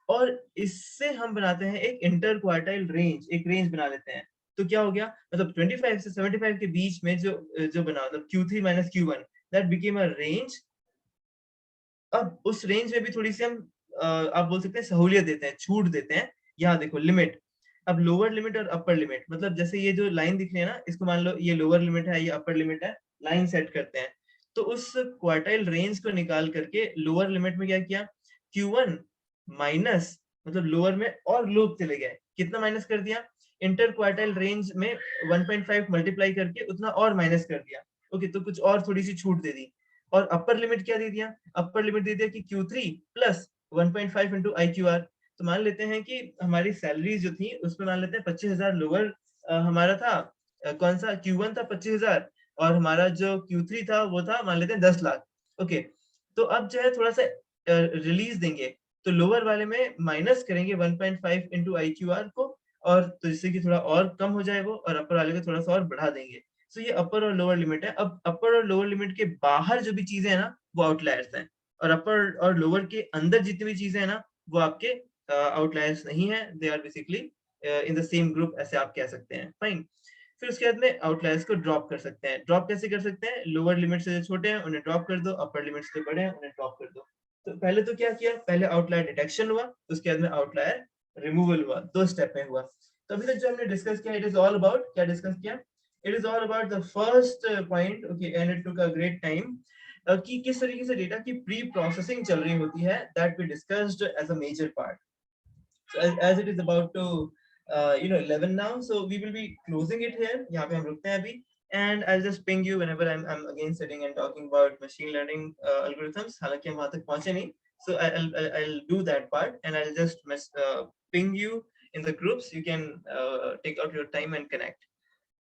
और इससे हम बनाते हैं एक इंटर क्वार्टाइल रेंज, एक रेंज बना लेते हैं। तो क्या हो गया, मतलब 25 से 75 के बीच में जो जो बना, मतलब Q3 minus Q1, that became a range. अब उस रेंज में भी थोड़ी सी हम आप बोल सकते हैं सहूलियत देते हैं, छूट देते हैं। यहाँ देखो लिमिट, अब लोअर लिमिट और अपर लिमिट, मतलब जैसे ये जो लाइन दिख रही है ना, इसको मान लो ये लोअर लिमिट है, ये अपर लिमिट है, लाइन सेट करते हैं। तो उस क्वार्टाइल रेंज को निकाल करके लोअर लिमिट में क्या किया, Q1 माइनस, मतलब लोअर में और लोग चले गए, कितना माइनस कर दिया, इंटर क्वार्टाइल रेंज में 1.5 मल्टीप्लाई करके उतना और माइनस कर दिया। ओके, तो कुछ और थोड़ी सी छूट दे दी। और अपर लिमिट क्या दे दिया, अपर लिमिट दे दिया कि Q3 प्लस 1.5 इंटू IQR। तो मान लेते हैं कि हमारी सैलरी जो थी उसमें मान लेते हैं 25,000 लोअर हमारा था, कौन सा Q1 था 25,000, और हमारा जो Q3 था वो था मान लेते हैं 10 लाख। ओके, तो अब जो है थोड़ा सा रिलीज देंगे, तो लोअर वाले में माइनस करेंगे 1.5 इंटू IQR को, और तो जिससे कि थोड़ा और कम हो जाए वो, और अपर वाले को थोड़ा सा और बढ़ा देंगे। तो ये अपर और लोअर लिमिट है। अब अपर और लोअर लिमिट के बाहर जो भी चीजें है ना वो आउटलायर्स हैं, और अपर और लोअर के अंदर जितनी भी चीजें है ना वो आपके आउटलायर्स नहीं है, they are basically in the same group, ऐसे आप कह सकते हैं। फाइन, फिर उसके बाद में आउटलायर्स को ड्रॉप कर सकते हैं। ड्रॉप कैसे कर सकते हैं, लोअर लिमिट से जो छोटे हैं उन्हें ड्रॉप कर दो, अपर लिमिट से बड़े हैं उन्हें ड्रॉप कर दो। तो पहले तो क्या किया, पहले आउटलायर डिटेक्शन हुआ, उसके बाद में आउटलायर रिमूवल हुआ, 2 स्टेप में हुआ। तो अभी तक जो हमने डिस्कस किया, इट इज ऑल अबाउट, क्या डिस्कस किया, it is all about the first point, okay, and it took a great time कि किस तरीके से डेटा की प्री प्रोसेसिंग चल रही होती है, that we discussed as a major part. So as it is about to 11 now, so we will be closing it here, यहाँ पे हम रुकते हैं अभी, and I'll just ping you whenever I'm again sitting and talking about machine learning algorithms, हालांकि हम वहाँ तक पहुँचे नहीं, so I'll do that part and I'll just ping you in the groups, you can take out your time and connect.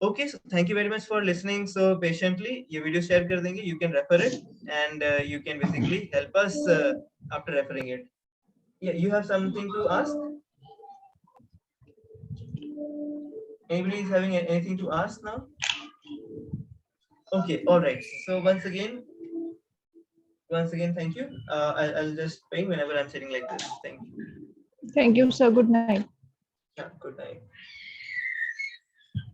Okay, so thank you very much for listening so patiently. ये video share कर देंगे, you can refer it and you can basically help us after referring it. Yeah, you have something to ask? Anybody is having anything to ask now? Okay, all right. So once again, thank you. I'll just ping whenever I'm sitting like this. Thank you. Thank you, sir. Good night. Yeah, good night.